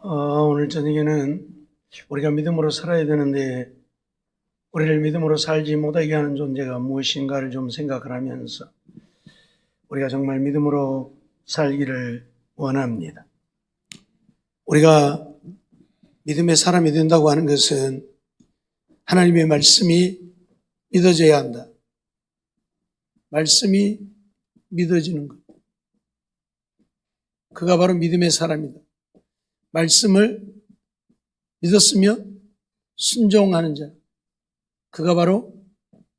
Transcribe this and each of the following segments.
오늘 저녁에는 우리가 믿음으로 살아야 되는데 우리를 믿음으로 살지 못하게 하는 존재가 무엇인가를 좀 생각을 하면서 우리가 정말 믿음으로 살기를 원합니다. 우리가 믿음의 사람이 된다고 하는 것은 하나님의 말씀이 믿어져야 한다. 말씀이 믿어지는 것. 그가 바로 믿음의 사람이다. 말씀을 믿었으며 순종하는 자. 그가 바로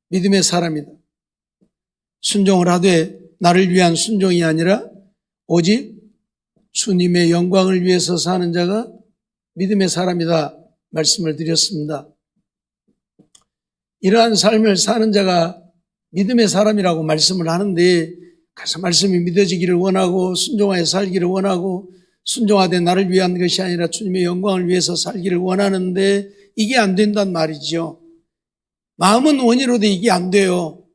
믿음의 사람이다. 순종을 하되 나를 위한 순종이 아니라 오직 주님의 영광을 위해서 사는 자가 믿음의 사람이다. 말씀을 드렸습니다. 이러한 삶을 사는 자가 믿음의 사람이라고 말씀을 하는데, 그래서 말씀이 믿어지기를 원하고 순종하여 살기를 원하고 순종하되 나를 위한 것이 아니라 주님의 영광을 위해서 살기를 원하는데 이게 안 된단 말이죠. 마음은 원이로도 이게 안 돼요.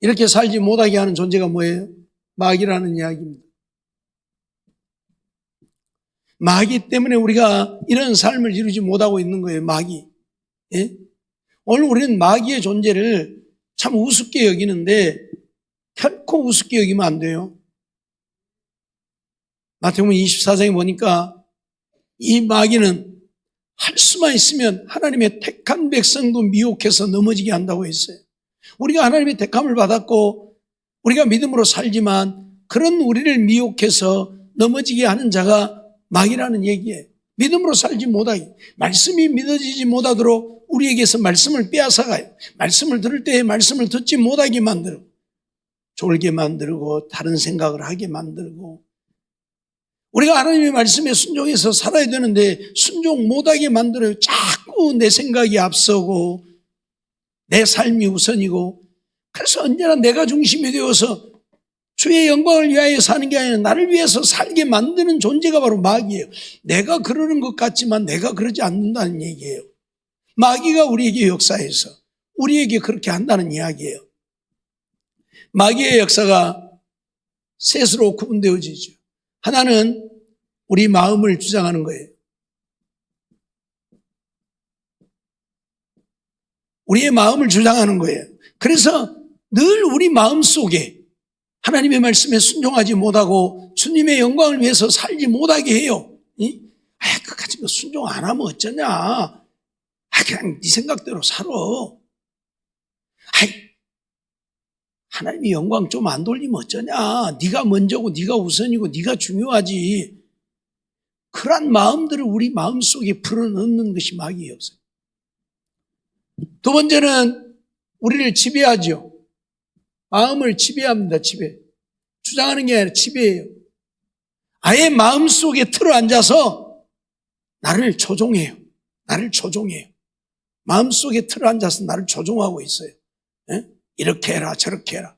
이렇게 살지 못하게 하는 존재가 뭐예요? 마귀라는 이야기입니다. 마귀 때문에 우리가 이런 삶을 이루지 못하고 있는 거예요. 마귀. 예? 오늘 우리는 마귀의 존재를 참 우습게 여기는데 결코 우습게 여기면 안 돼요. 마태복음 24장에 보니까 이 마귀는 할 수만 있으면 하나님의 택한 백성도 미혹해서 넘어지게 한다고 했어요. 우리가 하나님의 택함을 받았고 우리가 믿음으로 살지만 그런 우리를 미혹해서 넘어지게 하는 자가 마귀라는 얘기예요. 믿음으로 살지 못하게, 말씀이 믿어지지 못하도록 우리에게서 말씀을 빼앗아가요. 말씀을 들을 때에 말씀을 듣지 못하게 만들고 졸게 만들고 다른 생각을 하게 만들고, 우리가 하나님의 말씀에 순종해서 살아야 되는데 순종 못하게 만들어요. 자꾸 내 생각이 앞서고 내 삶이 우선이고, 그래서 언제나 내가 중심이 되어서 주의 영광을 위하여 사는 게 아니라 나를 위해서 살게 만드는 존재가 바로 마귀예요. 내가 그러는 것 같지만 내가 그러지 않는다는 얘기예요. 마귀가 우리에게 역사해서 우리에게 그렇게 한다는 이야기예요. 마귀의 역사가 셋으로 구분되어지죠. 하나는 우리 마음을 주장하는 거예요. 우리의 마음을 주장하는 거예요. 그래서 늘 우리 마음 속에 하나님의 말씀에 순종하지 못하고 주님의 영광을 위해서 살지 못하게 해요. 그까지 순종 안 하면 어쩌냐. 그냥 네 생각대로 살아. 하나님의 영광 좀 안 돌리면 어쩌냐. 네가 먼저고 네가 우선이고 네가 중요하지. 그런 마음들을 우리 마음속에 불어넣는 것이 마귀예요. 두 번째는 우리를 지배하죠. 마음을 지배합니다. 지배. 주장하는 게 아니라 지배해요. 아예 마음속에 틀어앉아서 나를 조종해요. 나를 조종해요. 마음속에 틀어앉아서 나를 조종하고 있어요. 예? 이렇게 해라 저렇게 해라.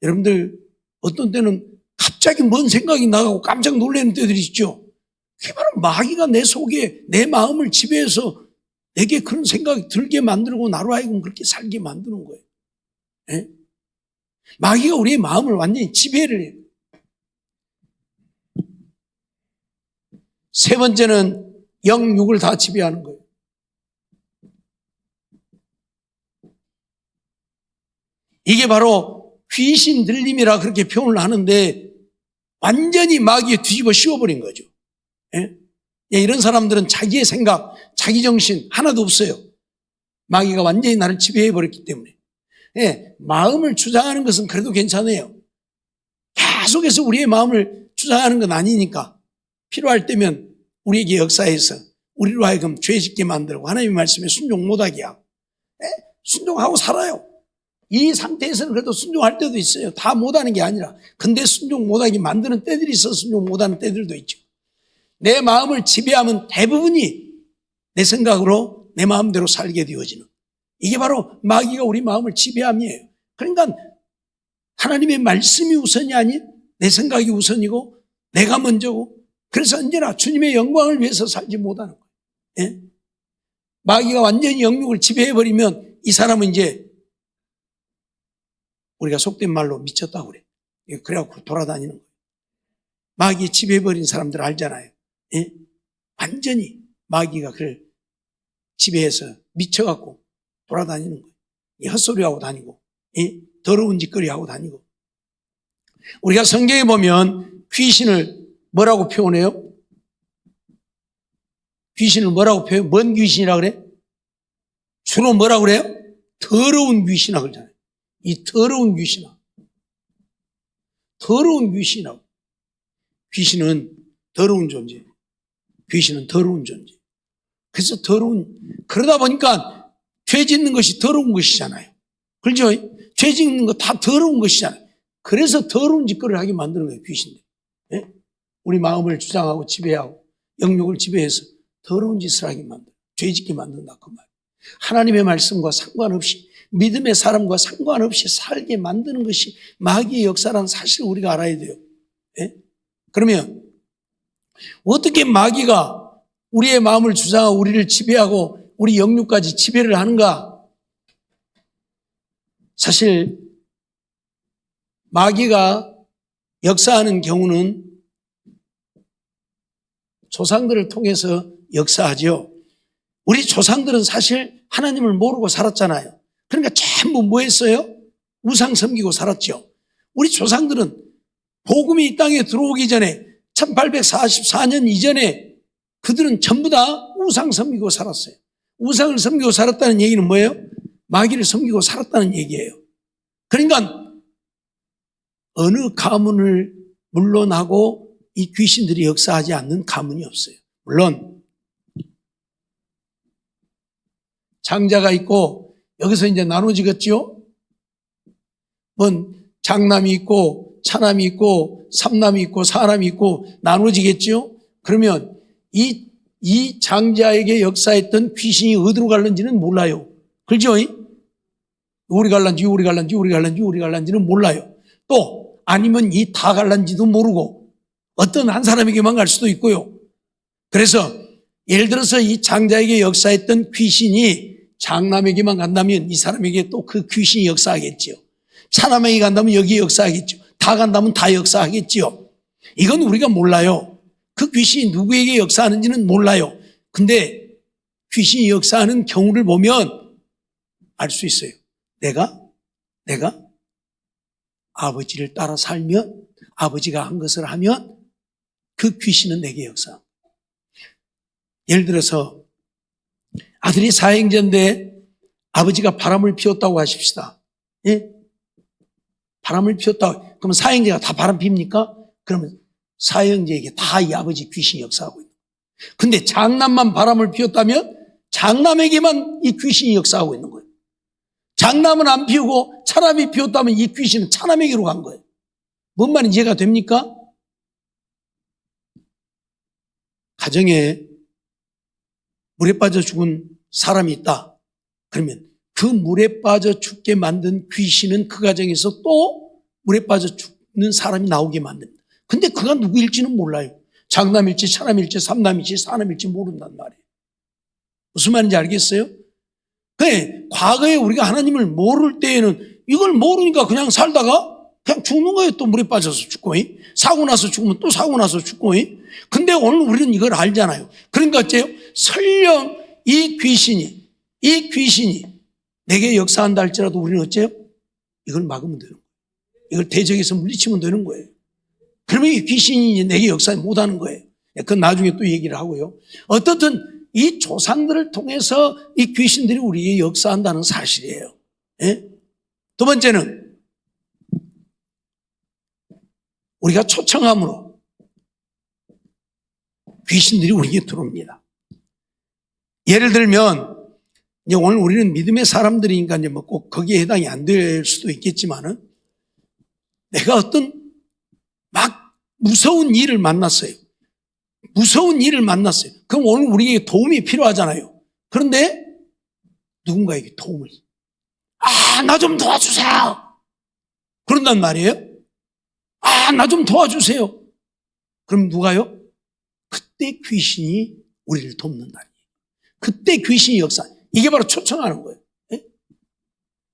여러분들 어떤 때는 갑자기 뭔 생각이 나가고 깜짝 놀라는 때들이 있죠. 그게 바로 마귀가 내 속에 내 마음을 지배해서 내게 그런 생각이 들게 만들고 나로 하여금 그렇게 살게 만드는 거예요. 예? 마귀가 우리의 마음을 완전히 지배를 해요. 세 번째는 영육을 다 지배하는 거예요. 이게 바로 귀신 들림이라 그렇게 표현을 하는데 완전히 마귀에 뒤집어 씌워버린 거죠. 예? 이런 사람들은 자기의 생각, 자기 정신 하나도 없어요. 마귀가 완전히 나를 지배해버렸기 때문에. 예, 마음을 주장하는 것은 그래도 괜찮아요. 계속해서 우리의 마음을 주장하는 건 아니니까 필요할 때면 우리에게 역사해서 우리로 하여금 죄짓게 만들고 하나님의 말씀에 순종 못하게 하고, 예? 순종하고 살아요. 이 상태에서는 그래도 순종할 때도 있어요. 다 못하는 게 아니라. 근데 순종 못하게 만드는 때들이 있어서 순종 못하는 때들도 있죠. 내 마음을 지배하면 대부분이 내 생각으로 내 마음대로 살게 되어지는, 이게 바로 마귀가 우리 마음을 지배함이에요. 그러니까 하나님의 말씀이 우선이 아닌 내 생각이 우선이고 내가 먼저고, 그래서 언제나 주님의 영광을 위해서 살지 못하는 거예요. 예? 마귀가 완전히 영육을 지배해버리면 이 사람은 이제 우리가 속된 말로 미쳤다고 그래. 그래갖고 돌아다니는 거예요. 마귀에 지배해버린 사람들 알잖아요. 예? 완전히 마귀가 그를 지배해서 미쳐갖고 돌아다니는 거예요. 헛소리하고 다니고 더러운 짓거리 하고 다니고. 우리가 성경에 보면 귀신을 뭐라고 표현해요? 귀신을 뭐라고 표현해요? 뭔 귀신이라고 그래? 주로 뭐라고 그래요? 더러운 귀신이라고 그러잖아요. 이 더러운 귀신아. 더러운 귀신이라고. 귀신은 더러운 존재. 귀신은 더러운 존재. 그래서 그러다 보니까 죄 짓는 것이 더러운 것이잖아요. 그렇죠? 죄 짓는 거 다 더러운 것이잖아요. 그래서 더러운 짓거리를 하게 만드는 거예요, 귀신들. 예? 우리 마음을 주장하고 지배하고 영역을 지배해서 더러운 짓을 하게 만들어요. 죄 짓게 만든다, 그 말. 하나님의 말씀과 상관없이, 믿음의 사람과 상관없이 살게 만드는 것이 마귀의 역사라는 사실을 우리가 알아야 돼요. 예? 그러면 어떻게 마귀가 우리의 마음을 주장하고 우리를 지배하고 우리 영육까지 지배를 하는가? 사실 마귀가 역사하는 경우는 조상들을 통해서 역사하죠. 우리 조상들은 사실 하나님을 모르고 살았잖아요. 그러니까 전부 뭐 했어요? 우상 섬기고 살았죠. 우리 조상들은 복음이 이 땅에 들어오기 전에 1844년 이전에 그들은 전부 다 우상 섬기고 살았어요. 우상을 섬기고 살았다는 얘기는 뭐예요? 마귀를 섬기고 살았다는 얘기예요. 그러니까 어느 가문을 물러나고 이 귀신들이 역사하지 않는 가문이 없어요. 물론 장자가 있고 여기서 이제 나눠지겠죠. 장남이 있고 차남이 있고 삼남이 있고 사남이 있고 나눠지겠죠. 그러면 이 장자에게 역사했던 귀신이 어디로 갈는지는 몰라요. 그렇죠? 우리 갈란지는 몰라요. 또 아니면 이 다 갈란지도 모르고 어떤 한 사람에게만 갈 수도 있고요. 그래서 예를 들어서 이 장자에게 역사했던 귀신이 장남에게만 간다면 이 사람에게 또 그 귀신이 역사하겠죠. 차남에게 간다면 여기에 역사하겠죠. 다 간다면 다 역사하겠죠. 이건 우리가 몰라요. 그 귀신이 누구에게 역사하는지는 몰라요. 근데 귀신이 역사하는 경우를 보면 알 수 있어요. 내가 아버지를 따라 살면, 아버지가 한 것을 하면 그 귀신은 내게 역사. 예를 들어서 아들이 사형제인데 아버지가 바람을 피웠다고 하십시다. 예? 바람을 피웠다고. 그러면 사형제가 다 바람 핍니까? 그러면 사형제에게 다 이 아버지 귀신이 역사하고 있는 거예요. 근데 장남만 바람을 피웠다면 장남에게만 이 귀신이 역사하고 있는 거예요. 장남은 안 피우고 차남이 피웠다면 이 귀신은 차남에게로 간 거예요. 뭔 말인지 이해가 됩니까? 가정에 물에 빠져 죽은 사람이 있다. 그러면 그 물에 빠져 죽게 만든 귀신은 그 가정에서 또 물에 빠져 죽는 사람이 나오게 만듭니다. 근데 그가 누구일지는 몰라요. 장남일지 차남일지 삼남일지 사남일지 모른단 말이에요. 무슨 말인지 알겠어요? 그래, 과거에 우리가 하나님을 모를 때에는 이걸 모르니까 그냥 살다가 그냥 죽는 거예요. 또 물에 빠져서 죽고, 사고 나서 죽으면 또 사고 나서 죽고. 근데 오늘 우리는 이걸 알잖아요. 그러니까 어째요? 설령 이 귀신이 내게 역사한다 할지라도 우리는 어째요? 이걸 막으면 되는 거예요. 이걸 대적해서 물리치면 되는 거예요. 그러면 이 귀신이 내게 역사 못하는 거예요. 그건 나중에 또 얘기를 하고요. 어떻든 이 조상들을 통해서 이 귀신들이 우리에게 역사한다는 사실이에요. 예? 두 번째는 우리가 초청함으로 귀신들이 우리에게 들어옵니다. 예를 들면 이제 오늘 우리는 믿음의 사람들이니까 이제 뭐 꼭 거기에 해당이 안 될 수도 있겠지만은 내가 어떤 막 무서운 일을 만났어요. 그럼 오늘 우리에게 도움이 필요하잖아요. 그런데 누군가에게 도움을, 나 좀 도와주세요. 그런단 말이에요. 나 좀 도와주세요. 그럼 누가요? 그때 귀신이 우리를 돕는다니. 그때 귀신이 역사. 이게 바로 초청하는 거예요. 예?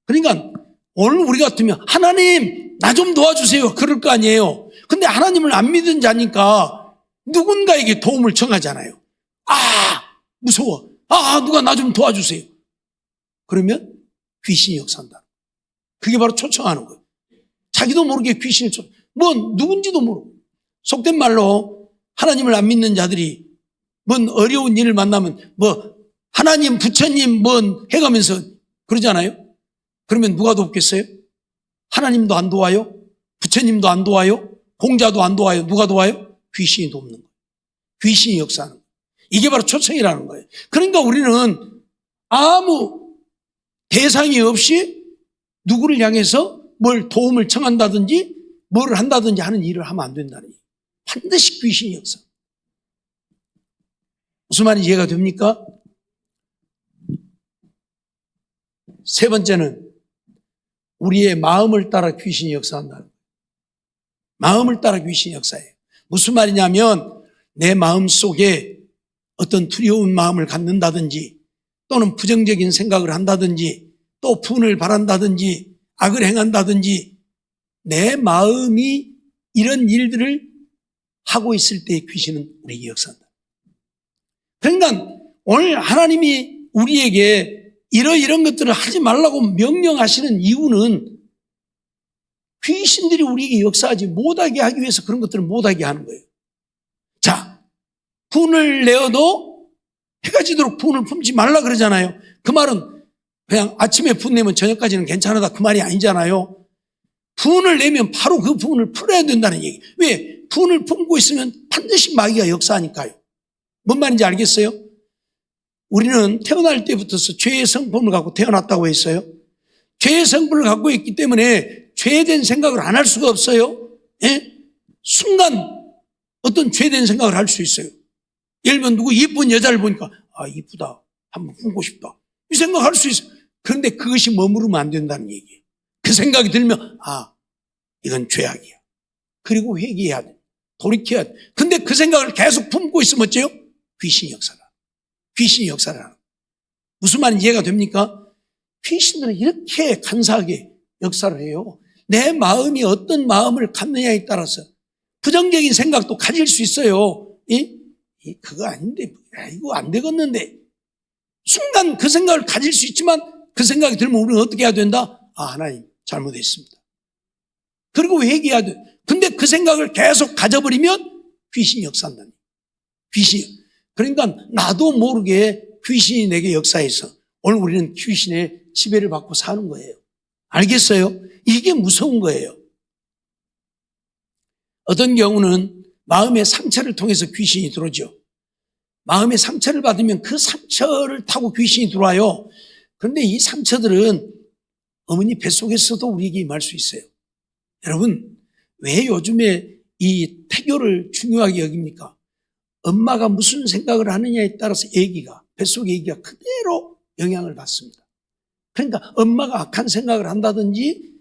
그러니까 오늘 우리 같으면 하나님 나 좀 도와주세요. 그럴 거 아니에요. 근데 하나님을 안 믿은 자니까 누군가에게 도움을 청하잖아요. 무서워. 누가 나 좀 도와주세요. 그러면 귀신이 역사한다. 그게 바로 초청하는 거예요. 자기도 모르게 귀신을 누군지도 모르고. 속된 말로 하나님을 안 믿는 자들이 뭔 어려운 일을 만나면 하나님, 부처님 해가면서 그러잖아요. 그러면 누가 돕겠어요? 하나님도 안 도와요? 부처님도 안 도와요? 공자도 안 도와요? 누가 도와요? 귀신이 돕는 거예요. 귀신이 역사하는 거예요. 이게 바로 초청이라는 거예요. 그러니까 우리는 아무 대상이 없이 누구를 향해서 뭘 도움을 청한다든지 뭘 한다든지 하는 일을 하면 안 된다는 얘기예요. 반드시 귀신이 역사. 무슨 말인지 이해가 됩니까? 세 번째는 우리의 마음을 따라 귀신이 역사한다는 거예요. 마음을 따라 귀신이 역사해요. 무슨 말이냐면 내 마음 속에 어떤 두려운 마음을 갖는다든지 또는 부정적인 생각을 한다든지 또 분을 바란다든지 악을 행한다든지 내 마음이 이런 일들을 하고 있을 때 귀신은 우리에게 역사한다. 그러니까 오늘 하나님이 우리에게 이런 것들을 하지 말라고 명령하시는 이유는 귀신들이 우리에게 역사하지 못하게 하기 위해서 그런 것들을 못하게 하는 거예요. 자, 분을 내어도 해가 지도록 분을 품지 말라 그러잖아요. 그 말은 그냥 아침에 분 내면 저녁까지는 괜찮다 그 말이 아니잖아요. 분을 내면 바로 그 분을 풀어야 된다는 얘기. 왜? 분을 품고 있으면 반드시 마귀가 역사하니까요. 뭔 말인지 알겠어요? 우리는 태어날 때부터서 죄의 성품을 갖고 태어났다고 했어요. 죄의 성품을 갖고 있기 때문에 죄된 생각을 안 할 수가 없어요. 예? 순간 어떤 죄된 생각을 할 수 있어요. 예를 들면 누구 이쁜 여자를 보니까 이쁘다. 한번 품고 싶다. 이 생각할 수 있어요. 그런데 그것이 머무르면 안 된다는 얘기예요. 그 생각이 들면 이건 죄악이야. 그리고 회개해야 돼. 돌이켜야 돼. 근데 그 생각을 계속 품고 있으면 어째요? 귀신이 역사를 하는. 귀신이 역사를 하는. 무슨 말인지 이해가 됩니까? 귀신들은 이렇게 간사하게 역사를 해요. 내 마음이 어떤 마음을 갖느냐에 따라서 부정적인 생각도 가질 수 있어요. 그거 아닌데, 이거 안 되겠는데. 순간 그 생각을 가질 수 있지만 그 생각이 들면 우리는 어떻게 해야 된다? 하나님 잘못했습니다. 그리고 회개해야 돼. 근데 그 생각을 계속 가져버리면 귀신이 역사한다니. 귀신이. 그러니까 나도 모르게 귀신이 내게 역사해서 오늘 우리는 귀신의 지배를 받고 사는 거예요. 알겠어요? 이게 무서운 거예요. 어떤 경우는 마음의 상처를 통해서 귀신이 들어오죠. 마음의 상처를 받으면 그 상처를 타고 귀신이 들어와요. 그런데 이 상처들은 어머니 뱃속에서도 우리에게 임할 수 있어요. 여러분, 왜 요즘에 이 태교를 중요하게 여깁니까? 엄마가 무슨 생각을 하느냐에 따라서 뱃속의 아기가 그대로 영향을 받습니다. 그러니까 엄마가 악한 생각을 한다든지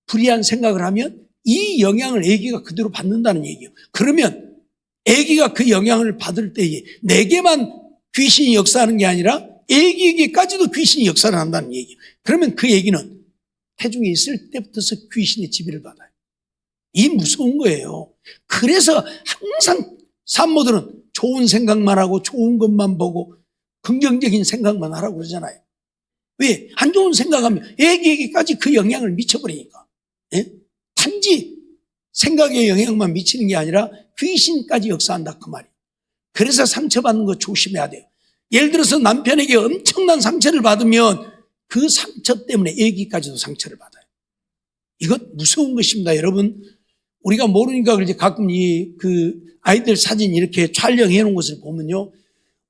불의한 생각을 하면 이 영향을 아기가 그대로 받는다는 얘기예요. 그러면 아기가 그 영향을 받을 때에 내게만 귀신이 역사하는 게 아니라 아기에게까지도 귀신이 역사를 한다는 얘기예요. 그러면 그 아기는 태중에 있을 때부터서 귀신의 지배를 받아요. 이 무서운 거예요. 그래서 항상 산모들은 좋은 생각만 하고 좋은 것만 보고 긍정적인 생각만 하라고 그러잖아요. 왜? 안 좋은 생각하면 아기에게까지 그 영향을 미쳐버리니까. 예? 단지 생각에 영향만 미치는 게 아니라 귀신까지 역사한다 그 말이에요. 그래서 상처받는 거 조심해야 돼요. 예를 들어서 남편에게 엄청난 상처를 받으면 그 상처 때문에 아기까지도 상처를 받아요. 이건 무서운 것입니다. 여러분, 우리가 모르니까 그렇지 가끔 그 아이들 사진 이렇게 촬영해 놓은 것을 보면요.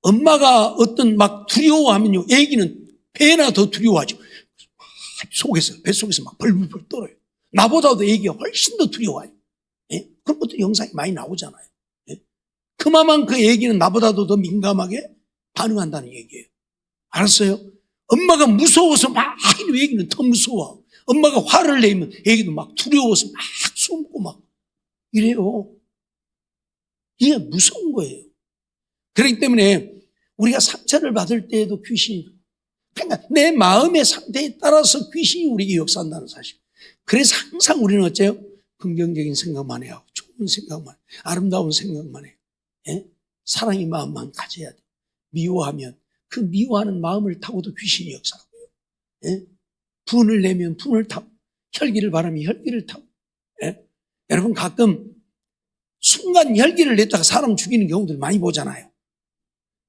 엄마가 어떤 막 두려워하면요. 아기는 배나 더 두려워하죠. 뱃속에서 막 벌벌 떨어요. 나보다도 아기가 훨씬 더 두려워해요. 예? 그런 것도 영상이 많이 나오잖아요. 예? 그만큼 그 아기는 나보다도 더 민감하게 반응한다는 얘기예요. 알았어요? 엄마가 무서워서 막 아기는 더 무서워. 엄마가 화를 내면 아기도 막 두려워서 막 숨고 막 이래요. 이게 무서운 거예요. 그렇기 때문에 우리가 상처를 받을 때에도 귀신이, 그러니까 내 마음의 상태에 따라서 귀신이 우리에게 역사한다는 사실. 그래서 항상 우리는 어째요? 긍정적인 생각만 해요. 좋은 생각만, 아름다운 생각만 해요. 예? 사랑의 마음만 가져야 돼요. 미워하면 그 미워하는 마음을 타고도 귀신이 역사하고요. 예? 분을 내면 분을 타고, 혈기를 바라면 혈기를 타고. 예? 여러분 가끔 순간 혈기를 냈다가 사람 죽이는 경우들 많이 보잖아요.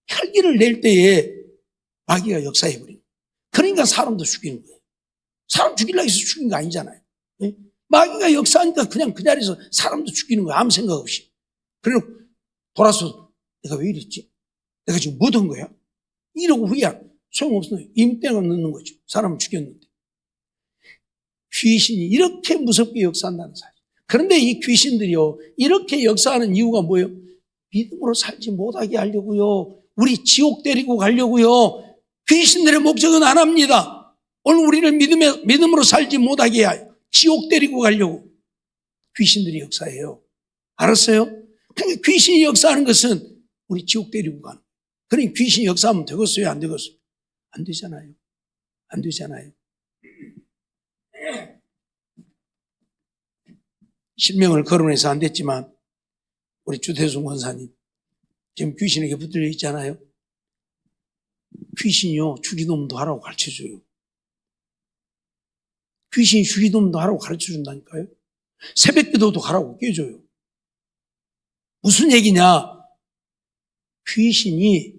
혈기를 낼 때에 마귀가 역사해버려요. 그러니까 사람도 죽이는 거예요. 사람 죽이려고 해서 죽인 거 아니잖아요. 예? 마귀가 역사하니까 그냥 그 자리에서 사람도 죽이는 거예요. 아무 생각 없이. 그리고 돌아서 내가 왜 이랬지? 내가 지금 뭐 든 거야? 이러고 후회야. 소용없어요. 임대가 넣는 거죠. 사람을 죽였는데. 귀신이 이렇게 무섭게 역사한다는 사실. 그런데 이 귀신들이요, 이렇게 역사하는 이유가 뭐예요? 믿음으로 살지 못하게 하려고요. 우리 지옥 데리고 가려고요. 귀신들의 목적은 안 합니다. 오늘 우리를 믿음으로 살지 못하게 해요. 지옥 데리고 가려고. 귀신들이 역사해요. 알았어요? 그러니까 귀신이 역사하는 것은 우리 지옥 데리고 가는 거예요. 그러니 귀신이 역사하면 되겠어요? 안 되겠어요? 안 되잖아요. 안 되잖아요. 실명을 거론해서 안 됐지만 우리 주태순 권사님 지금 귀신에게 붙들려 있잖아요. 귀신이요, 주기도문도 하라고 가르쳐줘요. 귀신이 주기도문도 하라고 가르쳐준다니까요. 새벽기도도 가라고 깨줘요. 무슨 얘기냐? 귀신이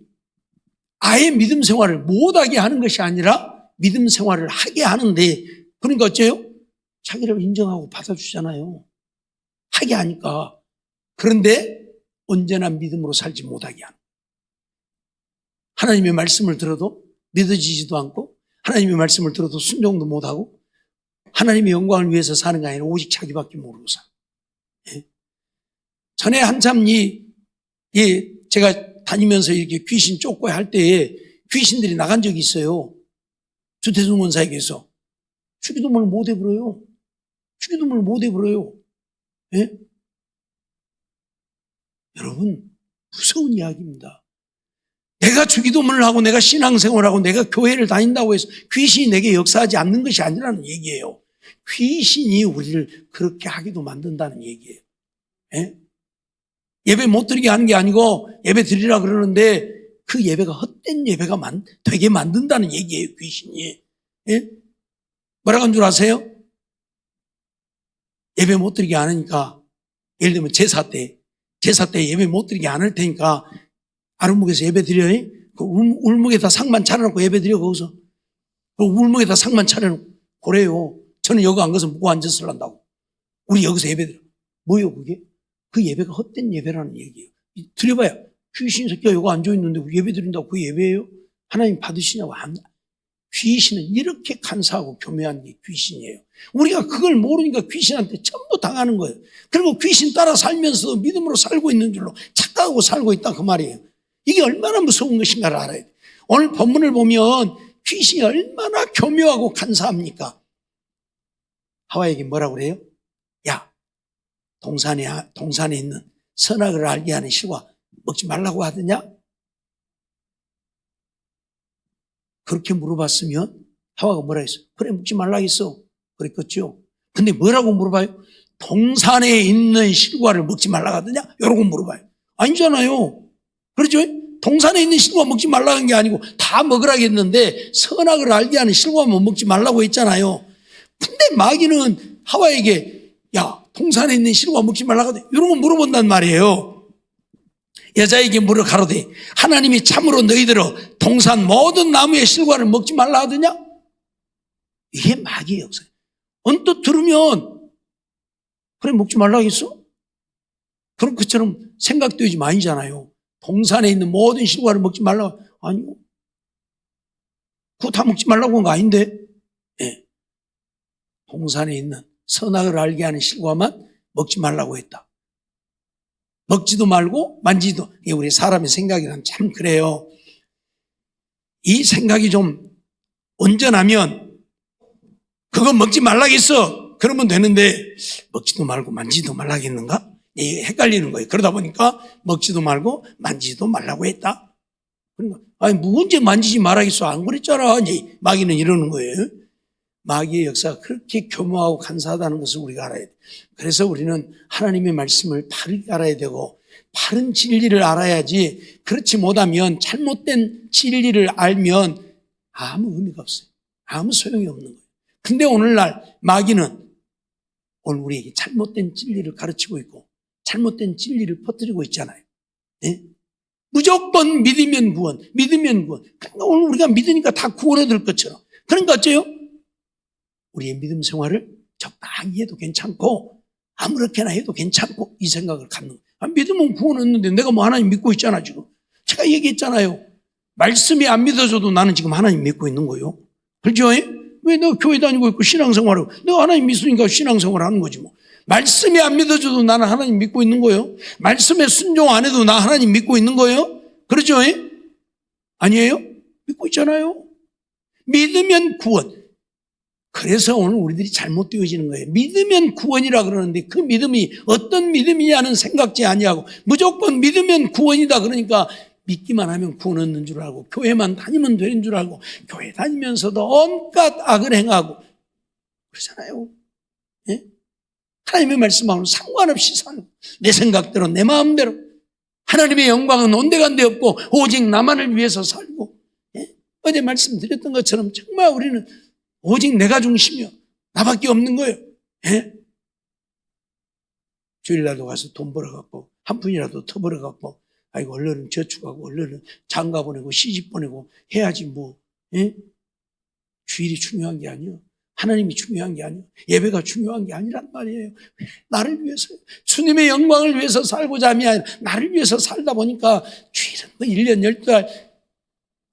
아예 믿음 생활을 못하게 하는 것이 아니라 믿음 생활을 하게 하는데, 그러니까 어째요? 자기를 인정하고 받아주잖아요. 하게 하니까. 그런데 언제나 믿음으로 살지 못하게 하는. 하나님의 말씀을 들어도 믿어지지도 않고, 하나님의 말씀을 들어도 순종도 못하고, 하나님의 영광을 위해서 사는 게 아니라 오직 자기밖에 모르고 살아. 예? 전에 한참 제가 다니면서 이렇게 귀신 쫓고 할 때에 귀신들이 나간 적이 있어요. 주태순 권사에게서. 주기도문을 못 해버려요. 주기도문을 못 해버려요. 예? 여러분, 무서운 이야기입니다. 내가 주기도문을 하고 내가 신앙생활을 하고 내가 교회를 다닌다고 해서 귀신이 내게 역사하지 않는 것이 아니라는 얘기예요. 귀신이 우리를 그렇게 하기도 만든다는 얘기예요. 예? 예배 못 드리게 하는 게 아니고 예배 드리라 그러는데 그 예배가 헛된 예배가 되게 만든다는 얘기예요, 귀신이. 예? 뭐라고 한 줄 아세요? 예배 못 드리게 안 하니까, 예를 들면 제사 때 예배 못 드리게 안 할 테니까 아랫목에서 예배 드려요. 그 울목에다 상만 차려놓고 예배 드려, 거기서. 그 울목에다 상만 차려놓고 그래요. 저는 여기 안 가서 묵고 앉아서 한다고. 우리 여기서 예배 드려. 뭐예요, 그게? 그 예배가 헛된 예배라는 얘기예요. 드려봐야 귀신 새끼가 여기 앉아있는데 예배 드린다고 그 예배예요? 하나님 받으시냐고. 귀신은 이렇게 간사하고 교묘한 게 귀신이에요. 우리가 그걸 모르니까 귀신한테 전부 당하는 거예요. 그리고 귀신 따라 살면서 믿음으로 살고 있는 줄로 착각하고 살고 있다, 그 말이에요. 이게 얼마나 무서운 것인가를 알아야 돼요. 오늘 본문을 보면 귀신이 얼마나 교묘하고 간사합니까? 하와에게 뭐라고 그래요? 야, 동산에 있는 선악을 알게 하는 실과 먹지 말라고 하더냐? 그렇게 물어봤으면 하와가 뭐라 했어? 그래, 먹지 말라 했어. 그랬겠죠. 근데 뭐라고 물어봐요? 동산에 있는 실과를 먹지 말라 하더냐? 이러고 물어봐요. 아니잖아요. 그렇죠? 동산에 있는 실과 먹지 말라 한 게 아니고 다 먹으라고 했는데 선악을 알게 하는 실과만 먹지 말라고 했잖아요. 근데 마귀는 하와에게 야, 동산에 있는 실과 먹지 말라고 하더냐? 이런 거 물어본단 말이에요. 여자에게 물어 가로되 하나님이 참으로 너희들어 동산 모든 나무의 실과를 먹지 말라 하더냐? 이게 마귀의 역사예요. 언뜻 들으면 그래, 먹지 말라 하겠어? 그런 것처럼 생각되지 마이잖아요. 동산에 있는 모든 실과를 먹지 말라. 아니요. 그거 다 먹지 말라고 한 거 아닌데. 네. 동산에 있는 선악을 알게 하는 실과만 먹지 말라고 했다. 먹지도 말고 만지도. 이게 우리 사람의 생각이란 참 그래요. 이 생각이 좀 온전하면 그거 먹지 말라겠어. 그러면 되는데 먹지도 말고 만지도 말라겠는가? 이게 헷갈리는 거예요. 그러다 보니까 먹지도 말고 만지도 말라고 했다. 그러니까 아니 언제 만지지 말아야겠어. 안 그랬잖아. 이제 마귀는 이러는 거예요. 마귀의 역사가 그렇게 교묘하고 간사하다는 것을 우리가 알아야 돼. 그래서 우리는 하나님의 말씀을 바르게 알아야 되고 바른 진리를 알아야지, 그렇지 못하면 잘못된 진리를 알면 아무 의미가 없어요. 아무 소용이 없는 거예요. 근데 오늘날 마귀는 오늘 우리에게 잘못된 진리를 가르치고 있고 잘못된 진리를 퍼뜨리고 있잖아요. 네? 무조건 믿으면 구원, 믿으면 구원. 그러니까 오늘 우리가 믿으니까 다 구원 얻을 것처럼. 그러니까 어째요? 우리의 믿음 생활을 적당히 해도 괜찮고 아무렇게나 해도 괜찮고 이 생각을 갖는 거예요. 믿으면 구원 얻는데 내가 뭐 하나님 믿고 있잖아 지금. 제가 얘기했잖아요. 말씀이 안 믿어져도 나는 지금 하나님 믿고 있는 거예요. 그렇죠? 왜 내가 교회 다니고 있고 신앙생활하고 내가 하나님 믿으니까 신앙생활 하는 거지 뭐. 말씀이 안 믿어져도 나는 하나님 믿고 있는 거예요. 말씀에 순종 안 해도 나 하나님 믿고 있는 거예요. 그렇죠? 아니에요? 믿고 있잖아요. 믿으면 구원. 그래서 오늘 우리들이 잘못되어지는 거예요. 믿으면 구원이라 그러는데 그 믿음이 어떤 믿음이냐는 생각지 아니하고 무조건 믿으면 구원이다 그러니까 믿기만 하면 구원 얻는 줄 알고 교회만 다니면 되는 줄 알고 교회 다니면서도 온갖 악을 행하고 그러잖아요. 예? 하나님의 말씀하고는 상관없이 살고 내 생각대로 내 마음대로 하나님의 영광은 온데간데 없고 오직 나만을 위해서 살고 예? 어제 말씀드렸던 것처럼 정말 우리는 오직 내가 중심이요 나밖에 없는 거예요. 예? 주일날도 가서 돈 벌어갖고 한 푼이라도 더 벌어갖고 아이고 얼른 저축하고 얼른 장가 보내고 시집 보내고 해야지 뭐 예? 주일이 중요한 게 아니에요. 하나님이 중요한 게 아니에요. 예배가 중요한 게 아니란 말이에요. 나를 위해서요. 주님의 영광을 위해서 살고자 하면 나를 위해서 살다 보니까 주일은 뭐 1년 12달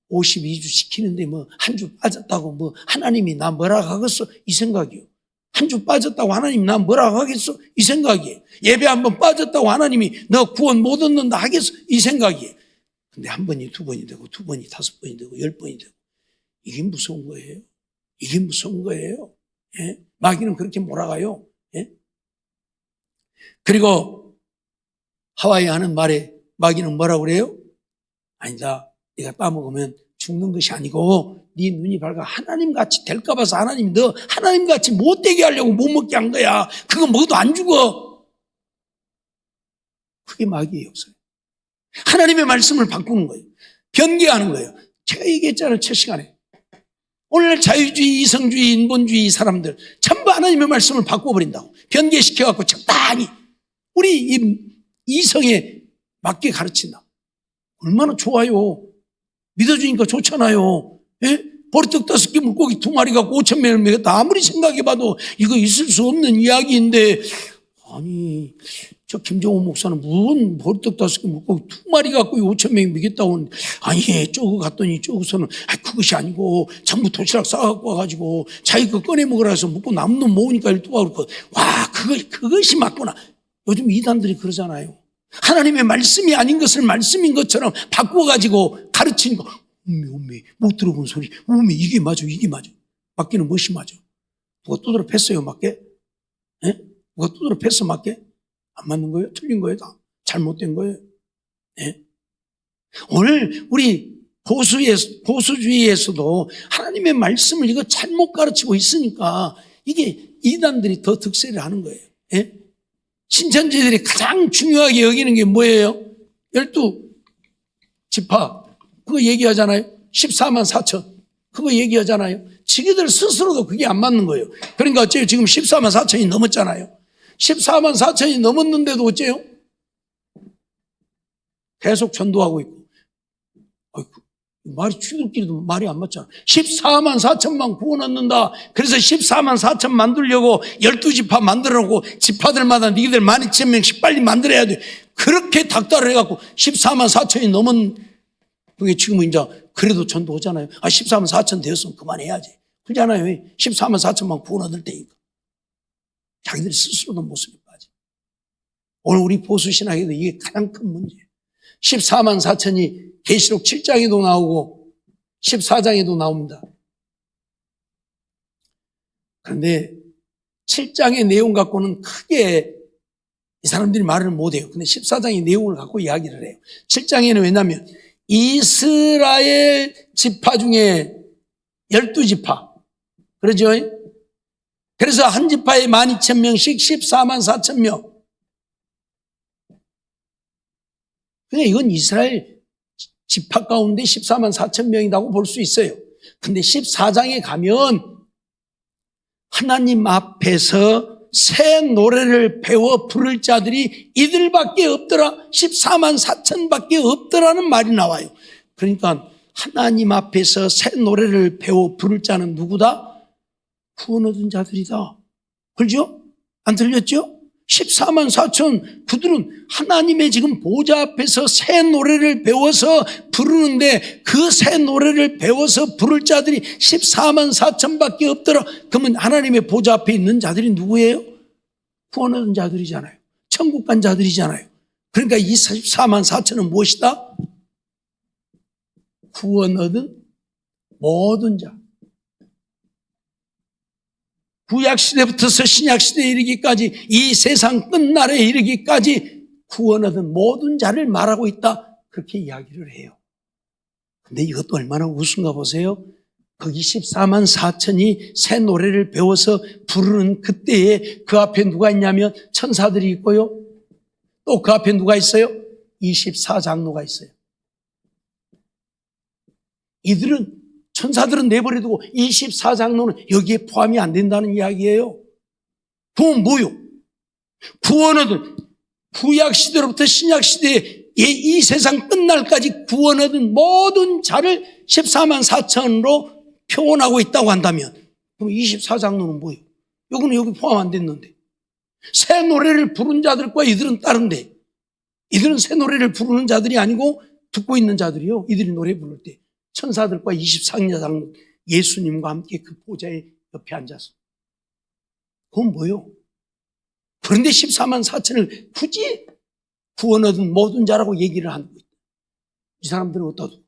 52주 시키는데 뭐 한 주 빠졌다고 뭐 하나님이 나 뭐라 하겠어? 이 생각이요. 한 주 빠졌다고 하나님이 나 뭐라 하겠어? 이 생각이에요. 예배 한 번 빠졌다고 하나님이 너 구원 못 얻는다 하겠어? 이 생각이에요. 근데 한 번이 두 번이 되고 두 번이 다섯 번이 되고 10번이 되고 이게 무서운 거예요. 이게 무서운 거예요. 예? 마귀는 그렇게 몰아가요. 예? 그리고 하와이 하는 말에 마귀는 뭐라고 그래요? 아니다. 네가 따먹으면 죽는 것이 아니고 네 눈이 밝아 하나님같이 될까 봐서 하나님이 너 하나님같이 못되게 하려고 못 먹게 한 거야. 그거 먹어도 안 죽어. 그게 마귀의 역사예요. 하나님의 말씀을 바꾸는 거예요. 변개하는 거예요. 제가 얘기했잖아요. 첫 시간에. 오늘날 자유주의, 이성주의, 인본주의 이 사람들 전부 하나님의 말씀을 바꿔버린다고. 변개시켜갖고 적당히 우리 이 이성에 맞게 가르친다. 얼마나 좋아요. 믿어주니까 좋잖아요. 예? 보리떡 5개 물고기 2마리 갖고 5,000명을 먹였다. 아무리 생각해봐도 이거 있을 수 없는 이야기인데 아니 저 김정호 목사는 무슨 보리떡 5개 물고기 2마리 갖고 5,000명이 먹였다고 하는데 아니 저거 갔더니 저거서는 그것이 아니고 전부 도시락 싸갖고 와가지고 자기 거 꺼내 먹으라 해서 먹고 남는 놈 모으니까 일도가 그렇고 와 그것이 맞구나. 요즘 이단들이 그러잖아요. 하나님의 말씀이 아닌 것을 말씀인 것처럼 바꿔가지고 가르치는 거. 음미 못 들어본 소리. 음미 이게 맞아 이게 맞아. 맞기는 무엇이 맞아? 누가 두드려 팼어요 맞게? 예? 누가 두드려 팼어 맞게? 안 맞는 거예요? 틀린 거예요 다? 잘못된 거예요? 예? 오늘 우리 보수주의에서도 하나님의 말씀을 이거 잘못 가르치고 있으니까 이게 이단들이 더 득세를 하는 거예요. 예? 신천지들이 가장 중요하게 여기는 게 뭐예요? 12지파 그거 얘기하잖아요. 14만 4천 그거 얘기하잖아요. 지기들 스스로도 그게 안 맞는 거예요. 그러니까 어째요? 지금 14만 4천이 넘었잖아요. 14만 4천이 넘었는데도 어째요? 계속 전도하고 있고. 말이 주들끼리도 말이 안 맞잖아. 14만 4천만 구원 얻는다. 그래서 14만 4천 만들려고 12지파 만들라고 지파들마다 니들 12,000명씩 빨리 만들어야 돼. 그렇게 닥달을 해갖고 14만 4천이 넘은 그게 지금은 이제 그래도 전도하잖아요. 14만 4천 되었으면 그만해야지. 그러잖아요. 14만 4천만 구원 얻을 때니까. 자기들이 스스로도 모습이 빠져. 오늘 우리 보수신학에도 이게 가장 큰 문제예요. 14만 4천이 계시록 7장에도 나오고 14장에도 나옵니다. 그런데 7장의 내용 갖고는 크게 이 사람들이 말을 못해요. 근데 14장의 내용을 갖고 이야기를 해요. 7장에는 왜냐하면 이스라엘 지파 중에 12지파 그러죠? 그래서 한 지파에 12,000명씩 14만 4천 명 그러니까 이건 이스라엘 지파 가운데 14만 4천 명이라고 볼 수 있어요. 근데 14장에 가면 하나님 앞에서 새 노래를 배워 부를 자들이 이들밖에 없더라. 14만 4천밖에 없더라는 말이 나와요. 그러니까 하나님 앞에서 새 노래를 배워 부를 자는 누구다? 구원 얻은 자들이다. 그렇죠? 안 들렸죠? 14만 4천 그들은 하나님의 지금 보좌 앞에서 새 노래를 배워서 부르는데 그 새 노래를 배워서 부를 자들이 14만 4천밖에 없더라. 그러면 하나님의 보좌 앞에 있는 자들이 누구예요? 구원 얻은 자들이잖아요. 천국 간 자들이잖아요. 그러니까 이 14만 4천은 무엇이다? 구원 얻은 모든 자. 구약시대부터서 신약시대에 이르기까지 이 세상 끝날에 이르기까지 구원 얻은 모든 자를 말하고 있다. 그렇게 이야기를 해요. 근데 이것도 얼마나 우스운가 보세요. 거기 14만 4천이 새 노래를 배워서 부르는 그때에 그 앞에 누가 있냐면 천사들이 있고요. 또 그 앞에 누가 있어요? 24장로가 있어요. 이들은 천사들은 내버려두고 24장로는 여기에 포함이 안 된다는 이야기예요. 그건 뭐요? 구원 얻은 구약시대로부터 신약시대에 이 세상 끝날까지 구원 얻은 모든 자를 14만 4천으로 표현하고 있다고 한다면 그럼 24장로는 뭐예요? 이거는 여기 포함 안 됐는데 새 노래를 부른 자들과 이들은 다른데 이들은 새 노래를 부르는 자들이 아니고 듣고 있는 자들이요. 이들이 노래 부를 때 천사들과 24장로 예수님과 함께 그 보좌의 옆에 앉아서 그건 뭐예요? 그런데 14만 4천을 굳이 구원 얻은 모든 자라고 얘기를 하는 거예요. 이 사람들은 어떠죠?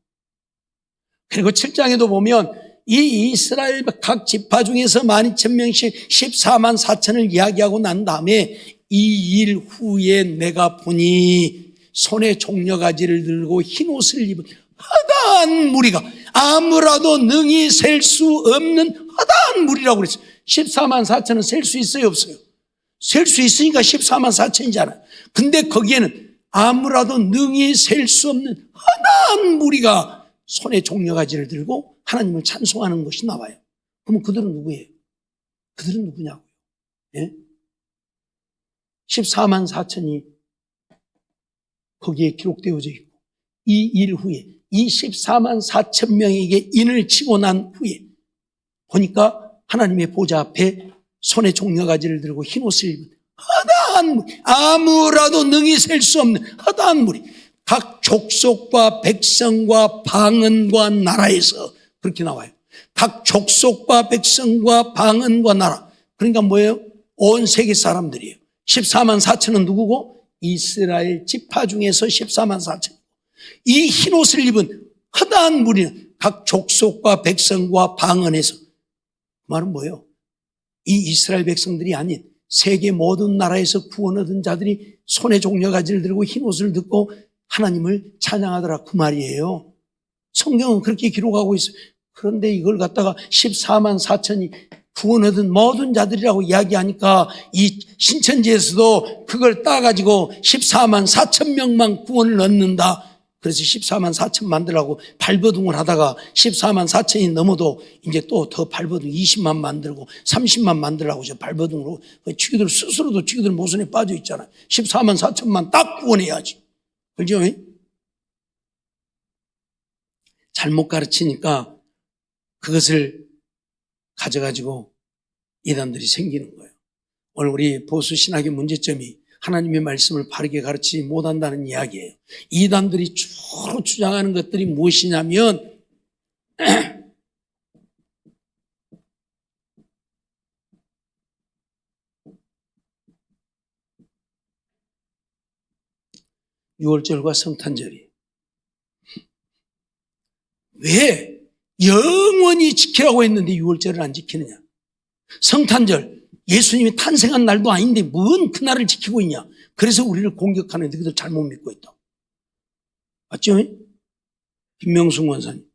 그리고 7장에도 보면 이 이스라엘 각 지파 중에서 12,000명씩 14만 4천을 이야기하고 난 다음에 이 일 후에 내가 보니 손에 종려가지를 들고 흰 옷을 입은 허다한 무리가 아무라도 능히 셀 수 없는 허다한 무리라고 그랬어요. 14만 4천은 셀 수 있어요, 없어요? 셀 수 있으니까 14만 4천이잖아요. 근데 거기에는 아무라도 능히 셀 수 없는 허다한 무리가 손에 종려가지를 들고 하나님을 찬송하는 것이 나와요. 그러면 그들은 누구예요? 그들은 누구냐고요? 예? 14만 4천이 거기에 기록되어져 있고 이 일 후에 이 14만 4천 명에게 인을 치고 난 후에 보니까 하나님의 보좌 앞에 손에 종려가지를 들고 흰옷을 입은 허다한 무리, 아무라도 능히 셀 수 없는 허다한 무리, 각 족속과 백성과 방언과 나라에서 그렇게 나와요. 각 족속과 백성과 방언과 나라. 그러니까 뭐예요? 온 세계 사람들이에요. 14만 4천은 누구고? 이스라엘 지파 중에서 14만 4천. 이 흰옷을 입은 허다한 무리는 각 족속과 백성과 방언에서. 그 말은 뭐예요? 이 이스라엘 백성들이 아닌 세계 모든 나라에서 구원 얻은 자들이 손에 종려가지를 들고 흰옷을 듣고 하나님을 찬양하더라 그 말이에요. 성경은 그렇게 기록하고 있어요. 그런데 이걸 갖다가 14만 4천이 구원 얻은 모든 자들이라고 이야기하니까 이 신천지에서도 그걸 따가지고 14만 4천 명만 구원을 얻는다. 그래서 14만 4천 만들라고 발버둥을 하다가 14만 4천이 넘어도 이제 또 더 발버둥 20만 만들고 30만 만들라고 저 발버둥으로 지기들 스스로도 지기들 모순에 빠져 있잖아요. 14만 4천만 딱 구원해야지. 그죠? 잘못 가르치니까 그것을 가져가지고 이단들이 생기는 거예요. 오늘 우리 보수 신학의 문제점이 하나님의 말씀을 바르게 가르치지 못한다는 이야기예요. 이단들이 주로 주장하는 것들이 무엇이냐면 유월절과 성탄절이 왜 영원히 지키라고 했는데 유월절을 안 지키느냐? 성탄절 예수님이 탄생한 날도 아닌데 뭔 그날을 지키고 있냐? 그래서 우리를 공격하는 너희들 잘못 믿고 있다. 맞죠? 김명숙 원사님,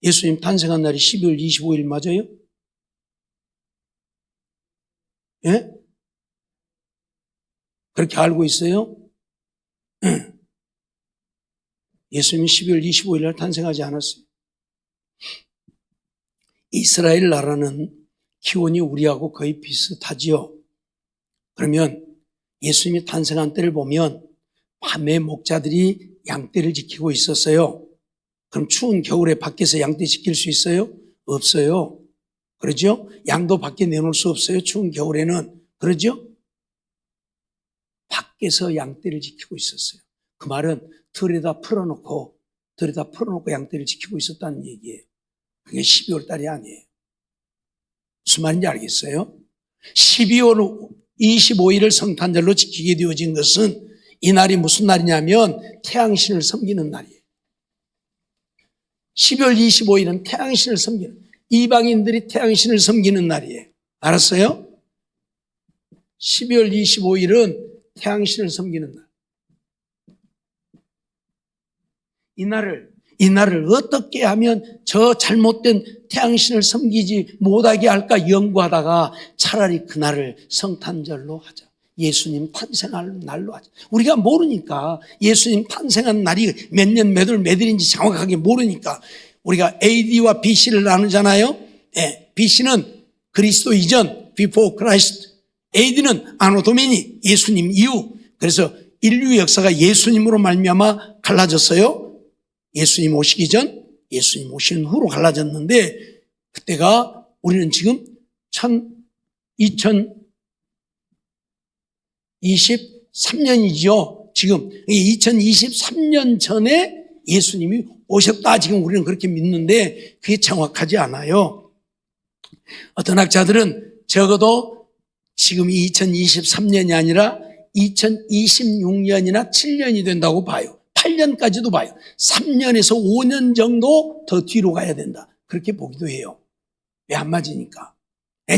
예수님 탄생한 날이 12월 25일 맞아요? 예? 그렇게 알고 있어요? 예수님이 12월 25일 날 탄생하지 않았어요. 이스라엘 나라는 기온이 우리하고 거의 비슷하지요. 그러면 예수님이 탄생한 때를 보면 밤에 목자들이 양떼를 지키고 있었어요. 그럼 추운 겨울에 밖에서 양떼 지킬 수 있어요? 없어요. 그러죠? 양도 밖에 내놓을 수 없어요. 추운 겨울에는. 그러죠? 밖에서 양떼를 지키고 있었어요. 그 말은 들에다 풀어놓고 양떼를 지키고 있었다는 얘기예요. 그게 12월 달이 아니에요. 무슨 말인지 알겠어요? 12월 25일을 성탄절로 지키게 되어진 것은 이 날이 무슨 날이냐면 태양신을 섬기는 날이에요. 12월 25일은 태양신을 섬기는, 이방인들이 태양신을 섬기는 날이에요. 알았어요? 12월 25일은 태양신을 섬기는 날. 이 날을 어떻게 하면 저 잘못된 태양신을 섬기지 못하게 할까 연구하다가 차라리 그날을 성탄절로 하자. 예수님 탄생할 날로 하자. 우리가 모르니까, 예수님 탄생한 날이 몇 년 몇 월 몇 일인지 정확하게 모르니까 우리가 AD와 BC를 나누잖아요. 네, BC는 그리스도 이전, before Christ. AD는 아노 도미니, 예수님 이후. 그래서 인류 역사가 예수님으로 말미암아 갈라졌어요. 예수님 오시기 전, 예수님 오시는 후로 갈라졌는데, 그때가 우리는 지금 2023년이죠. 지금 2023년 전에 예수님이 오셨다. 지금 우리는 그렇게 믿는데 그게 정확하지 않아요. 어떤 학자들은 적어도 지금 2023년이 아니라 2026년이나 7년이 된다고 봐요. 8년까지도 봐요. 3년에서 5년 정도 더 뒤로 가야 된다. 그렇게 보기도 해요. 왜 안 맞으니까.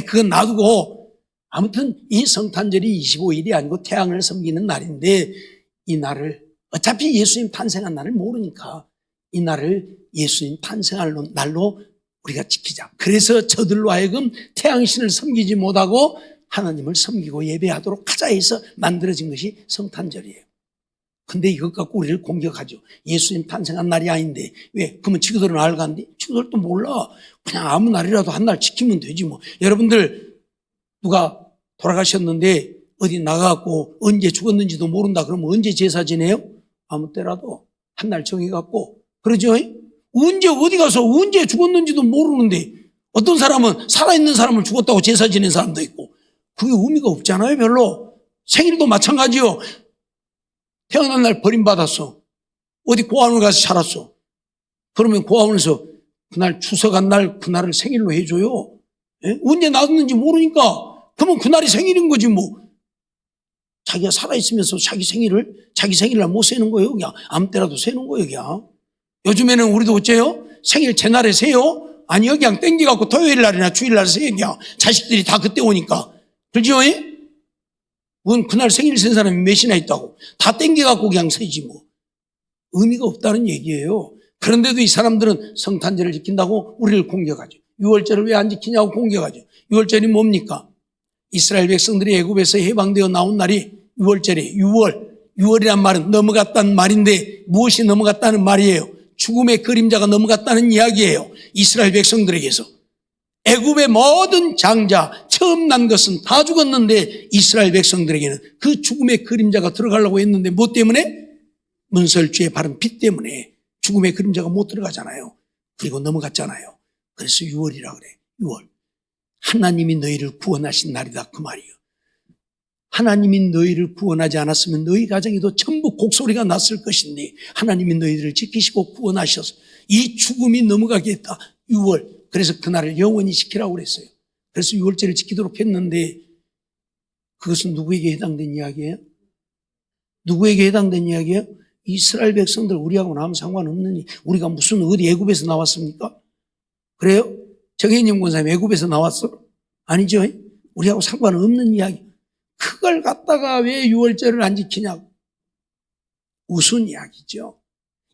그건 놔두고 아무튼 이 성탄절이 25일이 아니고 태양을 섬기는 날인데 이 날을 어차피 예수님 탄생한 날을 모르니까 이 날을 예수님 탄생할 날로 우리가 지키자. 그래서 저들로 하여금 태양신을 섬기지 못하고 하나님을 섬기고 예배하도록 하자 해서 만들어진 것이 성탄절이에요. 근데 이것 갖고 우리를 공격하죠. 예수님 탄생한 날이 아닌데 왜? 그러면 지구들은 알간디? 지구들도 몰라. 그냥 아무 날이라도 한 날 지키면 되지 뭐. 여러분들 누가 돌아가셨는데 어디 나가고 언제 죽었는지도 모른다 그러면 언제 제사 지내요? 아무 때라도 한 날 정해갖고 그러죠. 언제 어디 가서 언제 죽었는지도 모르는데 어떤 사람은 살아있는 사람을 죽었다고 제사 지낸 사람도 있고 그게 의미가 없잖아요. 별로. 생일도 마찬가지요. 태어난 날 버림받았어. 어디 고아원을 가서 살았어. 그러면 고아원에서 그날 추석한 날 그날을 생일로 해줘요. 예? 언제 나왔는지 모르니까 그러면 그날이 생일인 거지 뭐. 자기가 살아있으면서 자기 생일날 못 세는 거예요. 그냥 아무 때라도 세는 거예요. 그냥. 요즘에는 우리도 어째요? 생일 제날에 세요? 아니요. 그냥 땡겨갖고 토요일 날이나 주일 날 세요. 그냥 자식들이 다 그때 오니까. 그죠? 그건 그날 생일 센 사람이 몇이나 있다고. 다 땡겨갖고 그냥 세지 뭐. 의미가 없다는 얘기예요. 그런데도 이 사람들은 성탄절을 지킨다고 우리를 공격하죠. 6월절을 왜 안 지키냐고 공격하죠. 6월절이 뭡니까? 이스라엘 백성들이 애굽에서 해방되어 나온 날이 6월절이에요. 6월이란 말은 넘어갔다는 말인데 무엇이 넘어갔다는 말이에요? 죽음의 그림자가 넘어갔다는 이야기예요. 이스라엘 백성들에게서. 애굽의 모든 장자, 처음 난 것은 다 죽었는데 이스라엘 백성들에게는 그 죽음의 그림자가 들어가려고 했는데 뭐 때문에? 문설주의 바른 피 때문에 죽음의 그림자가 못 들어가잖아요. 그리고 넘어갔잖아요. 그래서 6월이라 그래. 6월. 하나님이 너희를 구원하신 날이다 그 말이에요. 하나님이 너희를 구원하지 않았으면 너희 가정에도 전부 곡소리가 났을 것인데 하나님이 너희들을 지키시고 구원하셔서 이 죽음이 넘어가게 했다. 6월. 그래서 그날을 영원히 지키라고 그랬어요. 그래서 6월절을 지키도록 했는데 그것은 누구에게 해당된 이야기예요? 누구에게 해당된 이야기예요? 이스라엘 백성들 우리하고는 아무 상관없느니 우리가 무슨 어디 애굽에서 나왔습니까? 그래요? 정혜님 권사님 애굽에서 나왔어? 아니죠? 우리하고 상관없는 이야기. 그걸 갖다가 왜 6월절을 안 지키냐고. 우스운 이야기죠.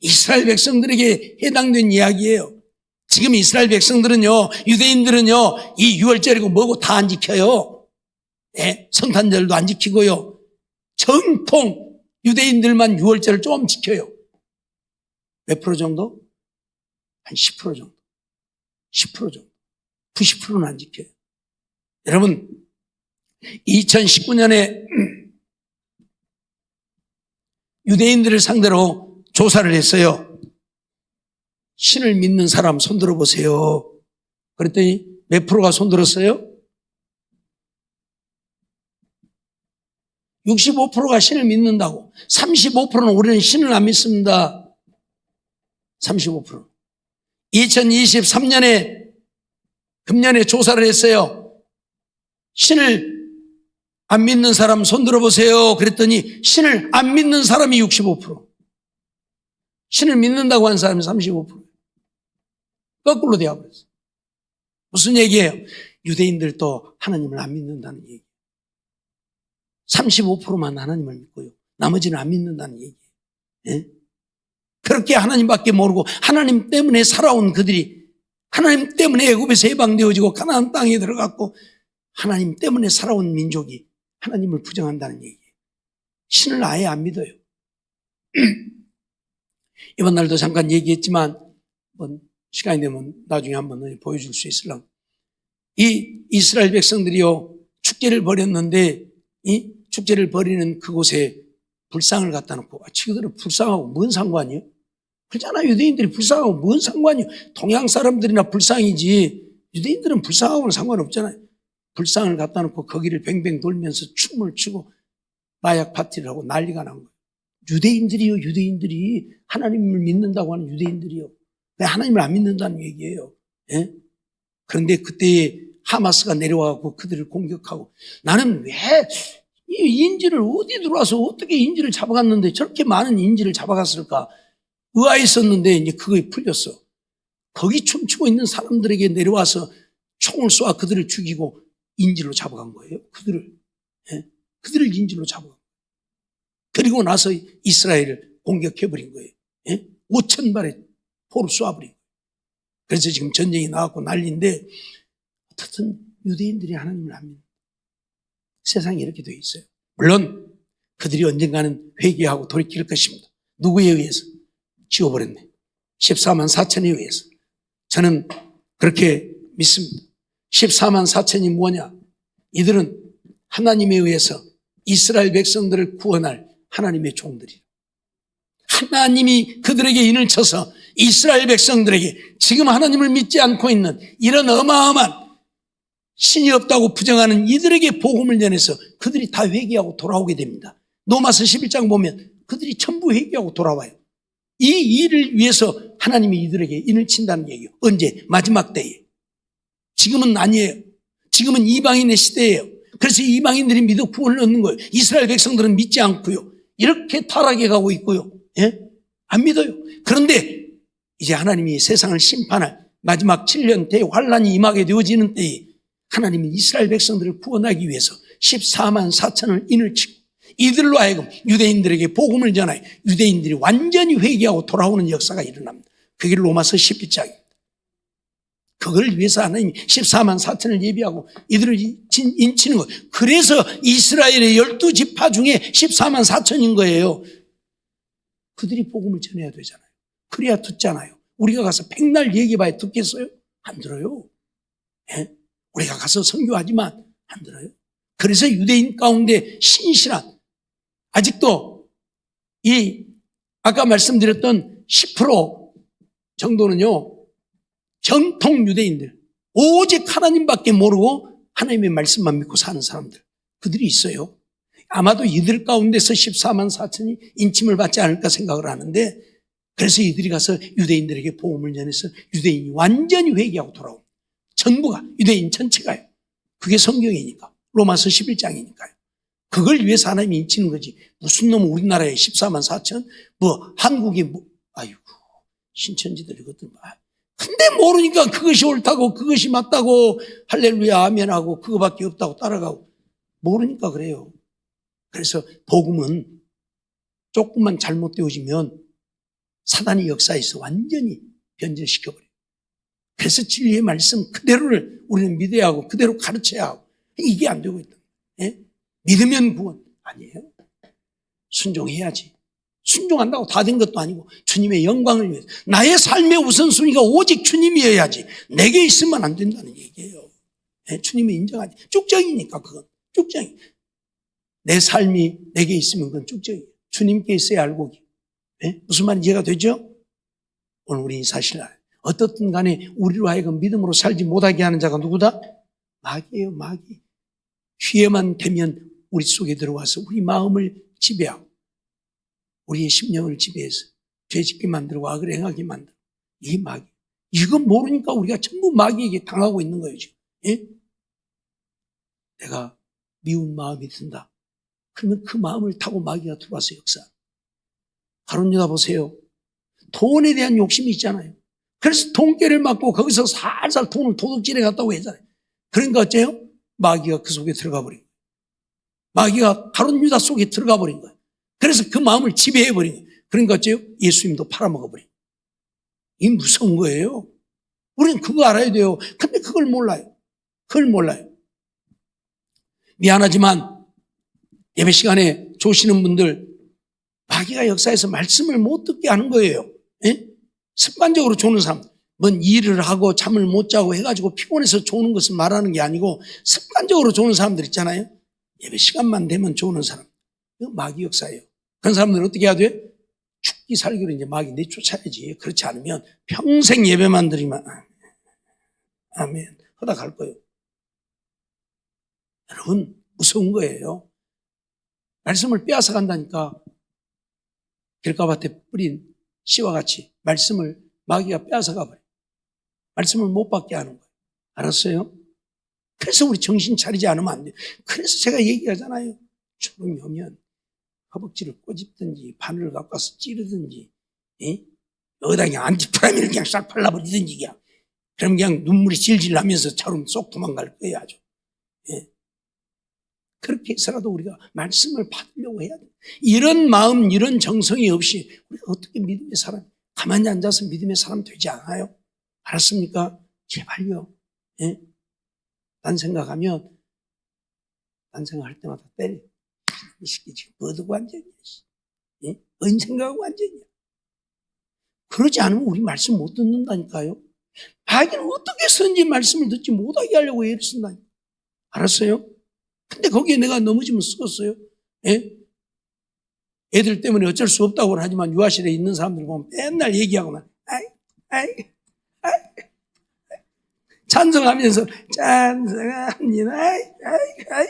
이스라엘 백성들에게 해당된 이야기예요. 지금 이스라엘 백성들은요, 유대인들은요, 이 6월절이고 뭐고 다 안 지켜요. 네, 성탄절도 안 지키고요. 정통 유대인들만 6월절을 좀 지켜요. 몇 프로 정도? 한 10% 정도. 10% 정도. 90%는 안 지켜요. 여러분, 2019년에 유대인들을 상대로 조사를 했어요. 신을 믿는 사람 손들어 보세요. 그랬더니 몇 프로가 손들었어요? 65%가 신을 믿는다고. 35%는 우리는 신을 안 믿습니다. 35%. 2023년에 금년에 조사를 했어요. 신을 안 믿는 사람 손들어 보세요. 그랬더니 신을 안 믿는 사람이 65%. 신을 믿는다고 한 사람이 35%. 거꾸로 되어버렸어요. 무슨 얘기예요? 유대인들도 하나님을 안 믿는다는 얘기. 35%만 하나님을 믿고요. 나머지는 안 믿는다는 얘기예요. 예? 그렇게 하나님밖에 모르고 하나님 때문에 살아온 그들이 하나님 때문에 애굽에서 해방되어지고 가나안 땅에 들어갔고 하나님 때문에 살아온 민족이 하나님을 부정한다는 얘기예요. 신을 아예 안 믿어요. 이번 날도 잠깐 얘기했지만 시간이 되면 나중에 한번 보여줄 수 있으려고. 이 이스라엘 백성들이요 축제를 벌였는데 이 축제를 벌이는 그곳에 불상을 갖다 놓고 지그들은 불상하고 뭔 상관이에요? 그렇잖아요. 유대인들이 불상하고 뭔 상관이에요? 동양 사람들이나 불상이지 유대인들은 불상하고는 상관없잖아요. 불상을 갖다 놓고 거기를 뱅뱅 돌면서 춤을 추고 마약 파티를 하고 난리가 난 거예요. 유대인들이요. 유대인들이 하나님을 믿는다고 하는 유대인들이요. 왜 하나님을 안 믿는다는 얘기예요. 예? 그런데 그때 하마스가 내려와서 그들을 공격하고 나는 왜 이 인질을 어디 들어와서 어떻게 인질을 잡아갔는데 저렇게 많은 인질을 잡아갔을까 의아했었는데 이제 그거에 풀렸어. 거기 춤추고 있는 사람들에게 내려와서 총을 쏘아 그들을 죽이고 인질로 잡아간 거예요. 그들을. 예? 그들을 인질로 잡아간 거예요. 그리고 나서 이스라엘을 공격해버린 거예요. 예? 5,000발의 포로 쏘아버린 거예요. 그래서 지금 전쟁이 나왔고 난리인데 어떻든 유대인들이 하나님을 안 믿는 세상이 이렇게 되어 있어요. 물론 그들이 언젠가는 회개하고 돌이킬 것입니다. 누구에 의해서? 지워버렸네. 14만 4천에 의해서. 저는 그렇게 믿습니다. 14만 4천이 뭐냐? 이들은 하나님에 의해서 이스라엘 백성들을 구원할 하나님의 종들이에요. 하나님이 그들에게 인을 쳐서 이스라엘 백성들에게 지금 하나님을 믿지 않고 있는 이런 어마어마한 신이 없다고 부정하는 이들에게 복음을 전해서 그들이 다 회개하고 돌아오게 됩니다. 로마서 11장 보면 그들이 전부 회개하고 돌아와요. 이 일을 위해서 하나님이 이들에게 인을 친다는 얘기예요. 언제? 마지막 때에. 지금은 아니에요. 지금은 이방인의 시대예요. 그래서 이방인들이 믿어 구원을 얻는 거예요. 이스라엘 백성들은 믿지 않고요. 이렇게 타락해 가고 있고요. 예? 안 믿어요. 그런데 이제 하나님이 세상을 심판할 마지막 7년 대환란이 임하게 되어지는 때에 하나님은 이스라엘 백성들을 구원하기 위해서 14만 4천을 인을 치고 이들로 하여금 유대인들에게 복음을 전하여 유대인들이 완전히 회개하고 돌아오는 역사가 일어납니다. 그게 로마서 11장입니다. 그걸 위해서 하나님이 14만 4천을 예비하고 이들을 인치는 거예요. 그래서 이스라엘의 12지파 중에 14만 4천인 거예요. 그들이 복음을 전해야 되잖아요. 그래야 듣잖아요. 우리가 가서 백날 얘기해봐야 듣겠어요? 안 들어요. 예? 우리가 가서 선교하지만 안 들어요. 그래서 유대인 가운데 신실한 아직도 이 아까 말씀드렸던 10% 정도는요 정통 유대인들 오직 하나님밖에 모르고 하나님의 말씀만 믿고 사는 사람들 그들이 있어요. 아마도 이들 가운데서 14만 4천이 인침을 받지 않을까 생각을 하는데 그래서 이들이 가서 유대인들에게 복음을 전해서 유대인이 완전히 회개하고 돌아옵니다. 전부가 유대인 전체가요. 그게 성경이니까 로마서 11장이니까요. 그걸 위해서 하나님이 인치는 거지. 무슨 놈 우리나라에 14만 4천 뭐 한국에 뭐 아이고 신천지들 이것들 근데 모르니까 그것이 옳다고 그것이 맞다고 할렐루야 아멘하고 그거밖에 없다고 따라가고 모르니까 그래요. 그래서 복음은 조금만 잘못되어지면 사단이 역사에서 완전히 변절시켜버려요. 그래서 진리의 말씀 그대로를 우리는 믿어야 하고 그대로 가르쳐야 하고 이게 안 되고 있다. 예? 믿으면 구원 아니에요. 순종해야지. 순종한다고 다 된 것도 아니고 주님의 영광을 위해서 나의 삶의 우선순위가 오직 주님이어야지 내게 있으면 안 된다는 얘기예요. 네, 주님이 인정하지. 쭉정이니까 그건 쭉정이. 내 삶이 내게 있으면 그건 쭉정이에요. 주님께 있어야 알고기. 네? 무슨 말인지 이해가 되죠? 오늘 우리 이 사실날 어떻든 간에 우리로 하여금 믿음으로 살지 못하게 하는 자가 누구다? 마귀예요. 마귀. 기회만 되면 우리 속에 들어와서 우리 마음을 지배하고 우리의 심령을 지배해서 죄짓게 만들고 악을 행하게 만들고 이 마귀. 이건 모르니까 우리가 전부 마귀에게 당하고 있는 거예요. 지금. 예? 내가 미운 마음이 든다. 그러면 그 마음을 타고 마귀가 들어와서 역사. 가룟 유다 보세요. 돈에 대한 욕심이 있잖아요. 그래서 돈깨를 맞고 거기서 살살 돈을 도둑질해 갔다고 했잖아요. 그러니까 어째요? 마귀가 그 속에 들어가 버린 거예요. 마귀가 가룟 유다 속에 들어가 버린 거예요. 그래서 그 마음을 지배해 버린 거예요. 그러니까 어째요? 예수님도 팔아먹어 버린 거예요. 이 무서운 거예요. 우리는 그거 알아야 돼요. 근데 그걸 몰라요. 그걸 몰라요. 미안하지만 예배 시간에 조시는 분들 마귀가 역사에서 말씀을 못 듣게 하는 거예요. 예? 습관적으로 조는 사람, 뭔 일을 하고 잠을 못 자고 해가지고 피곤해서 조는 것을 말하는 게 아니고 습관적으로 조는 사람들 있잖아요. 예배 시간만 되면 조는 사람. 이거 마귀 역사예요. 그런 사람들은 어떻게 해야 돼? 죽기 살기로 이제 마귀 내쫓아야지. 그렇지 않으면 평생 예배만 드리면 아멘 하다 갈 거예요. 여러분 무서운 거예요. 말씀을 빼앗아 간다니까. 길가밭에 뿌린 씨와 같이 말씀을 마귀가 빼앗아 가버려요. 말씀을 못 받게 하는 거예요. 알았어요? 그래서 우리 정신 차리지 않으면 안 돼요. 그래서 제가 얘기하잖아요. 주름이 오면 허벅지를 꼬집든지 바늘을 갖고 와서 찌르든지 여기다 그냥 안티프라민을 그냥 싹 발라버리든지 그냥. 그럼 그냥 눈물이 질질 나면서 차로 쏙 도망갈 거예요. 아주. 예. 그렇게 해서라도 우리가 말씀을 받으려고 해야 돼요. 이런 마음, 이런 정성이 없이 우리가 어떻게 믿음의 사람, 가만히 앉아서 믿음의 사람 되지 않아요? 알았습니까? 제발요. 예? 딴 생각하면, 딴 생각할 때마다 때려. 이 새끼 지금 뭐 두고 앉았냐? 예? 뭔 생각하고 앉았냐? 그러지 않으면 우리 말씀 못 듣는다니까요. 자기는 어떻게 해서든지 말씀을 듣지 못하게 하려고 애를 쓴다니까. 알았어요? 근데 거기에 내가 넘어지면 썩었어요. 예? 애들 때문에 어쩔 수 없다고는 하지만 유아실에 있는 사람들 보면 맨날 얘기하고만 아이 찬성하면서 찬성합니다. 아이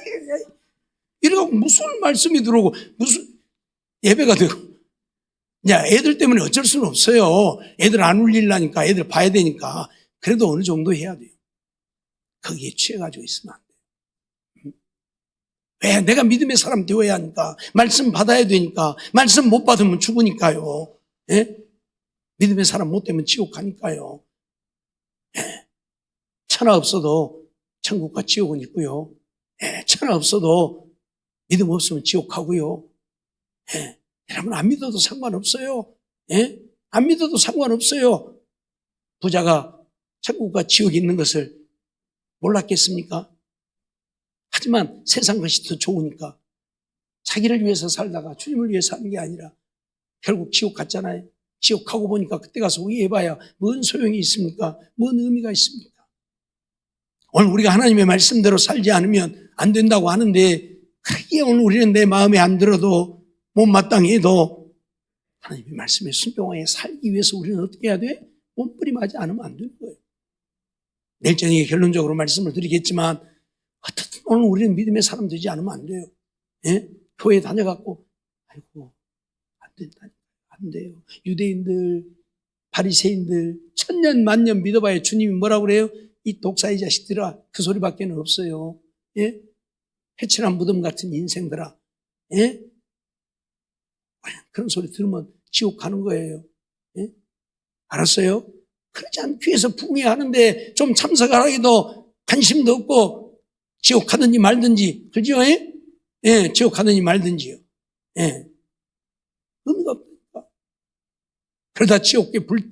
이러고 무슨 말씀이 들어오고 무슨 예배가 되고. 야, 애들 때문에 어쩔 수는 없어요. 애들 안 울리려니까 애들 봐야 되니까. 그래도 어느 정도 해야 돼요. 거기에 취해가지고 있으면 안 돼요. 왜? 내가 믿음의 사람 되어야 하니까. 말씀 받아야 되니까. 말씀 못 받으면 죽으니까요. 예? 믿음의 사람 못 되면 지옥 가니까요. 예. 천하 없어도 천국과 지옥은 있고요. 예. 천하 없어도 믿음 없으면 지옥 가고요. 예. 여러분 안 믿어도 상관없어요. 예? 안 믿어도 상관없어요. 부자가 천국과 지옥이 있는 것을 몰랐겠습니까? 하지만 세상 것이 더 좋으니까 자기를 위해서 살다가 주님을 위해서 사는 게 아니라 결국 지옥 갔잖아요. 지옥 가고 보니까 그때 가서 의해봐야 뭔 소용이 있습니까? 뭔 의미가 있습니까? 오늘 우리가 하나님의 말씀대로 살지 않으면 안 된다고 하는데 그게 오늘 우리는 내 마음에 안 들어도 못마땅히 해도 하나님의 말씀에 순종하여 살기 위해서 우리는 어떻게 해야 돼? 몸부림하지 않으면 안 되는 거예요. 내일 저녁에 결론적으로 말씀을 드리겠지만 어떻든 오늘 우리는 믿음의 사람 되지 않으면 안 돼요. 예? 교회 다녀갖고 아이고 안 된다니까. 안 돼요. 유대인들, 바리새인들 천년 만년 믿어봐야 주님이 뭐라고 그래요? 이 독사의 자식들아 그 소리밖에 없어요. 예? 해칠한 무덤 같은 인생들아. 예? 그런 소리 들으면 지옥 가는 거예요. 예? 알았어요? 그러지 않기 위해서 부흥회하는데 좀 참석을 하기도 관심도 없고 지옥 가든지 말든지 그죠? 예? 예, 지옥 가든지 말든지요. 예. 의미가 없다니까. 그러다 지옥에 불에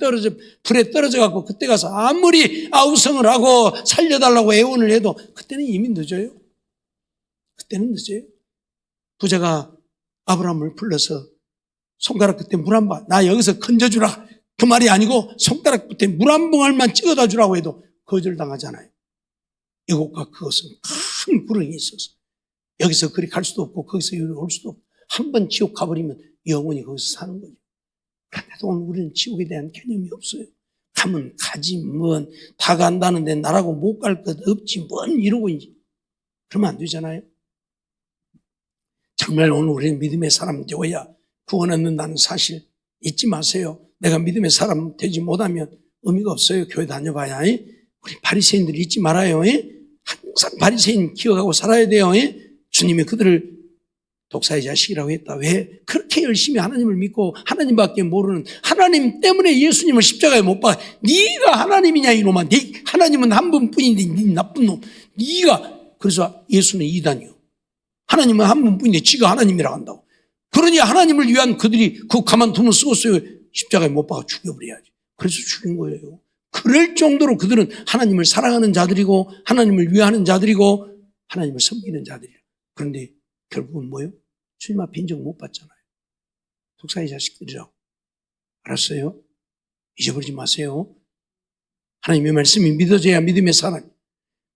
떨어져 갖고 그때 가서 아무리 아우성을 하고 살려달라고 애원을 해도 그때는 이미 늦어요. 그때는 늦어요. 부자가 아브라함을 불러서 손가락 끝에 물 한 방, 나 여기서 건져주라. 그 말이 아니고 손가락 끝에 물 한 방울만 찍어다 주라고 해도 거절당하잖아요. 이것과 그것은 큰 불응이 있어서 여기서 그리 갈 수도 없고 거기서 여기 올 수도 없고 한 번 지옥 가버리면 영원히 거기서 사는 거죠. 그런데도 오늘 우리는 지옥에 대한 개념이 없어요. 가면 가지 뭔 다 간다는데 나라고 못 갈 것 없지 뭔 이러고 이제 그러면 안 되잖아요. 정말 오늘 우리는 믿음의 사람 되어야 구원 얻는다는 사실 잊지 마세요. 내가 믿음의 사람 되지 못하면 의미가 없어요. 교회 다녀봐야. 우리 바리새인들 잊지 말아요. 항상 바리새인 기억하고 살아야 돼요. 주님이 그들을 독사의 자식이라고 했다. 왜? 그렇게 열심히 하나님을 믿고 하나님밖에 모르는 하나님 때문에 예수님을 십자가에 못 박아. 네가 하나님이냐 이놈아. 하나님은 한 분뿐인데 네 나쁜 놈. 네가 그래서 예수는 이단이요. 하나님은 한 분뿐인데 지가 하나님이라고 한다고. 그러니 하나님을 위한 그들이 그 가만두면 쓰겠어요. 십자가에 못 박아 죽여버려야지. 그래서 죽인 거예요. 그럴 정도로 그들은 하나님을 사랑하는 자들이고 하나님을 위하는 자들이고 하나님을 섬기는 자들이에요. 그런데 결국은 뭐예요? 주님 앞에 인정 못 받잖아요. 독사의 자식들이라고. 알았어요? 잊어버리지 마세요. 하나님의 말씀이 믿어져야 믿음의 사람.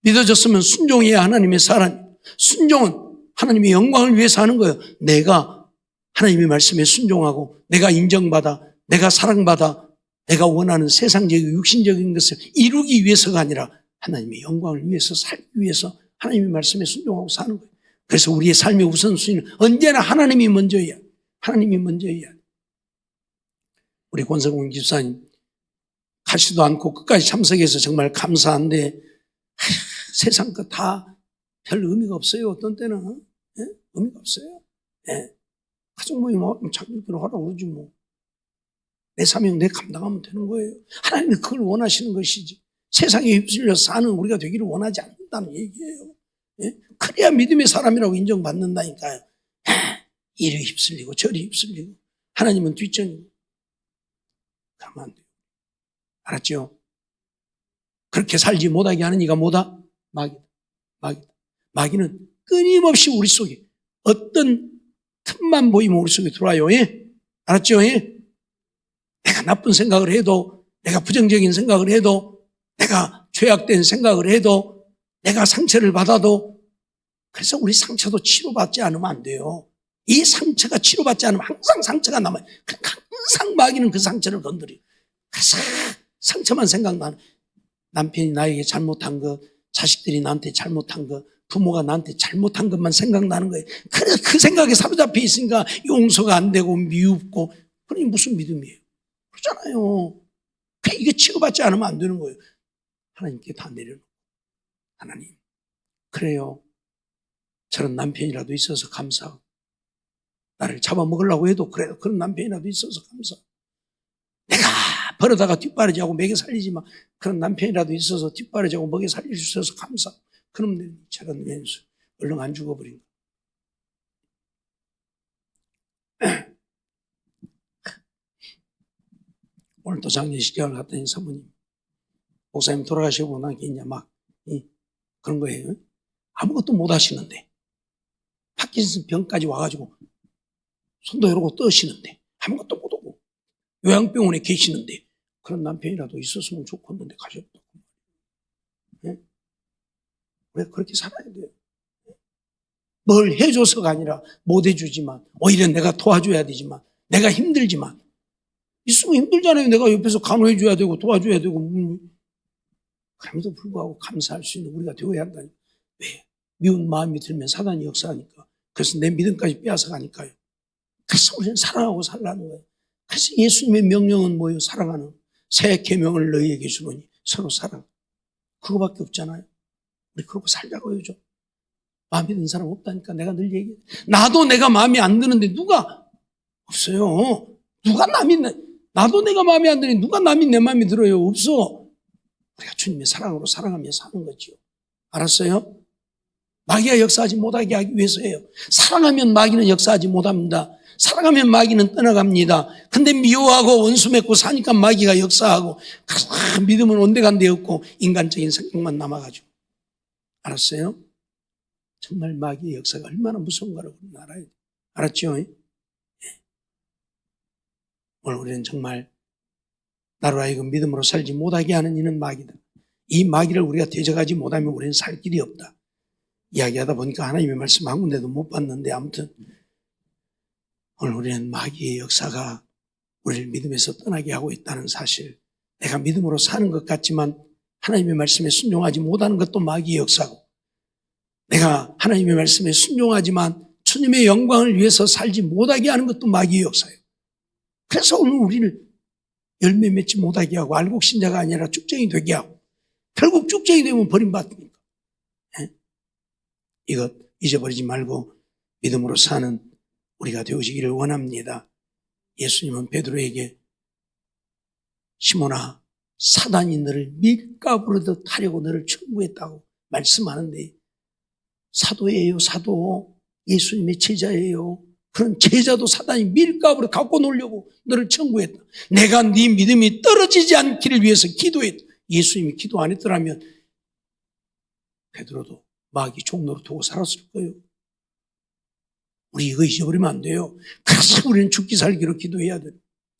믿어졌으면 순종해야 하나님의 사람. 순종은 하나님의 영광을 위해서 하는 거예요. 내가 하나님의 말씀에 순종하고 내가 인정받아, 내가 사랑받아, 내가 원하는 세상적이고 육신적인 것을 이루기 위해서가 아니라 하나님의 영광을 위해서 살기 위해서 하나님의 말씀에 순종하고 사는 거예요. 그래서 우리의 삶의 우선순위는 언제나 하나님이 먼저야. 하나님이 먼저야. 우리 권성웅 집사님 가시도 않고 끝까지 참석해서 정말 감사한데 세상 거 다 별 의미가 없어요. 어떤 때는 의미가 없어요. 가족 모임 자기들끼리 하라고 그러지 뭐. 내 사명 내 감당하면 되는 거예요. 하나님이 그걸 원하시는 것이지. 세상에 휩쓸려서 사는 우리가 되기를 원하지 않는다는 얘기예요. 그래야 믿음의 사람이라고 인정받는다니까요. 이리 휩쓸리고 저리 휩쓸리고 하나님은 뒷전이고 그러면 안 돼요. 알았죠? 그렇게 살지 못하게 하는 이가 뭐다? 마귀다. 마귀다. 마귀는 끊임없이 우리 속에 어떤 틈만 보이면 우리 속에 들어와요. 알았죠? 내가 나쁜 생각을 해도 내가 부정적인 생각을 해도 내가 죄악된 생각을 해도 내가 상처를 받아도 그래서 우리 상처도 치료받지 않으면 안 돼요. 이 상처가 치료받지 않으면 항상 상처가 남아요. 항상 마귀는 그 상처를 건드려요. 그래서 상처만 생각나는 남편이 나에게 잘못한 것, 자식들이 나한테 잘못한 것, 부모가 나한테 잘못한 것만 생각나는 거예요. 그래서 그 생각에 사로잡혀 있으니까 용서가 안 되고 미웁고 그러니 무슨 믿음이에요. 그렇잖아요. 이게 치료받지 않으면 안 되는 거예요. 하나님께 다 내려놓고 하나님 그래요. 저런 남편이라도 있어서 감사하고 나를 잡아먹으려고 해도 그래도 그런 남편이라도 있어서 감사하고 내가 벌어다가 뒷바라지하고 먹여 살리지만 그런 남편이라도 있어서 뒷바라지하고 먹여 살릴 수 있어서 감사하고 그럼 저런 왼수 얼른 안 죽어버린 거. 오늘 또 장례식장을 갔더니 사모님 목사님 돌아가시고 난 게 이제 막 그런 거예요. 아무것도 못 하시는데 파킨슨 병까지 와가지고 손도 이러고 떠시는데 아무것도 못하고 요양병원에 계시는데 그런 남편이라도 있었으면 좋겠는데 가셨다. 왜 그렇게 살아야 돼요? 뭘 해줘서가 아니라 못 해주지만 오히려 내가 도와줘야 되지만 내가 힘들지만 있으면 힘들잖아요. 내가 옆에서 간호해줘야 되고 도와줘야 되고 그럼에도 불구하고 감사할 수 있는 우리가 되어야 한다니까. 왜? 미운 마음이 들면 사단이 역사하니까. 그래서 내 믿음까지 빼앗아가니까요. 그래서 우리는 사랑하고 살라는 거예요. 그래서 예수님의 명령은 뭐예요? 사랑하는. 새 계명을 너희에게 주노니 서로 사랑. 그거밖에 없잖아요. 우리 그러고 살자고요. 좀. 마음에 드는 사람 없다니까 내가 늘 얘기해. 나도 내가 마음에 안 드는데 누가 없어요. 누가 나도 내가 마음에 안 드니 누가 남이 내 마음에 들어요? 없어. 우리가 주님의 사랑으로 사랑하며 사는 거죠. 알았어요? 마귀가 역사하지 못하게 하기 위해서예요. 사랑하면 마귀는 역사하지 못합니다. 사랑하면 마귀는 떠나갑니다. 근데 미워하고 원수 맺고 사니까 마귀가 역사하고 믿음은 온데간데 없고 인간적인 생각만 남아가지고. 알았어요? 정말 마귀의 역사가 얼마나 무서운가를 우리는 알아야 돼요. 알았죠? 오늘 우리는 정말 나로 하여금 믿음으로 살지 못하게 하는 이는 마귀다. 이 마귀를 우리가 대적하지 못하면 우리는 살 길이 없다. 이야기하다 보니까 하나님의 말씀 한 군데도 못 봤는데 아무튼 오늘 우리는 마귀의 역사가 우리를 믿음에서 떠나게 하고 있다는 사실, 내가 믿음으로 사는 것 같지만 하나님의 말씀에 순종하지 못하는 것도 마귀의 역사고, 내가 하나님의 말씀에 순종하지만 주님의 영광을 위해서 살지 못하게 하는 것도 마귀의 역사예요. 그래서 오늘 우리를 열매 맺지 못하게 하고 알곡 신자가 아니라 쭉쟁이 되게 하고, 결국 쭉쟁이 되면 버림받으니까. 이것 잊어버리지 말고 믿음으로 사는 우리가 되어지기를 원합니다. 예수님은 베드로에게 시몬아, 사단이 너를 밀가부르듯 하려고 너를 청구했다고 말씀하는데, 사도예요, 사도. 예수님의 제자예요. 그런 제자도 사단이 밀가부르 갖고 놀려고 너를 청구했다. 내가 네 믿음이 떨어지지 않기를 위해서 기도했다. 예수님이 기도 안 했더라면 베드로도 마귀 종로로 두고 살았을 거예요. 우리 이거 잊어버리면 안 돼요. 그래서 우리는 죽기 살기로 기도해야 돼요.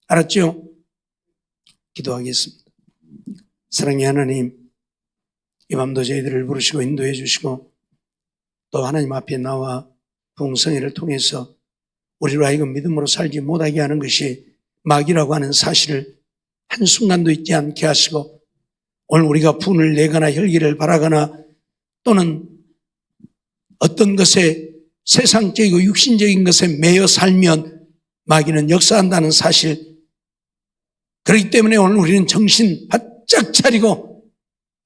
알았죠? 기도하겠습니다. 사랑의 하나님, 이 밤도 저희들을 부르시고 인도해 주시고 또 하나님 앞에 나와 부흥성회를 통해서 우리로 하여금 믿음으로 살지 못하게 하는 것이 마귀라고 하는 사실을 한순간도 잊지 않게 하시고, 오늘 우리가 분을 내거나 혈기를 바라거나 또는 어떤 것에 세상적이고 육신적인 것에 매여 살면 마귀는 역사한다는 사실, 그렇기 때문에 오늘 우리는 정신 바짝 차리고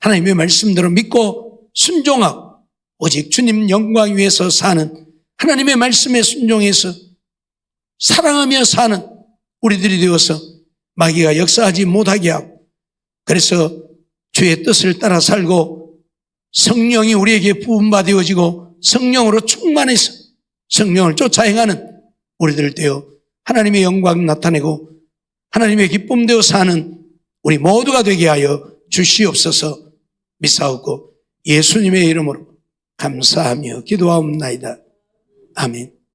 하나님의 말씀대로 믿고 순종하고 오직 주님 영광 위해서 사는, 하나님의 말씀에 순종해서 사랑하며 사는 우리들이 되어서 마귀가 역사하지 못하게 하고, 그래서 주의 뜻을 따라 살고 성령이 우리에게 부음받아지고 성령으로 충만해서 성령을 쫓아 행하는 우리들 되어 하나님의 영광 나타내고 하나님의 기쁨 되어 사는 우리 모두가 되게 하여 주시옵소서. 믿사옵고 예수님의 이름으로 감사하며 기도하옵나이다. 아멘.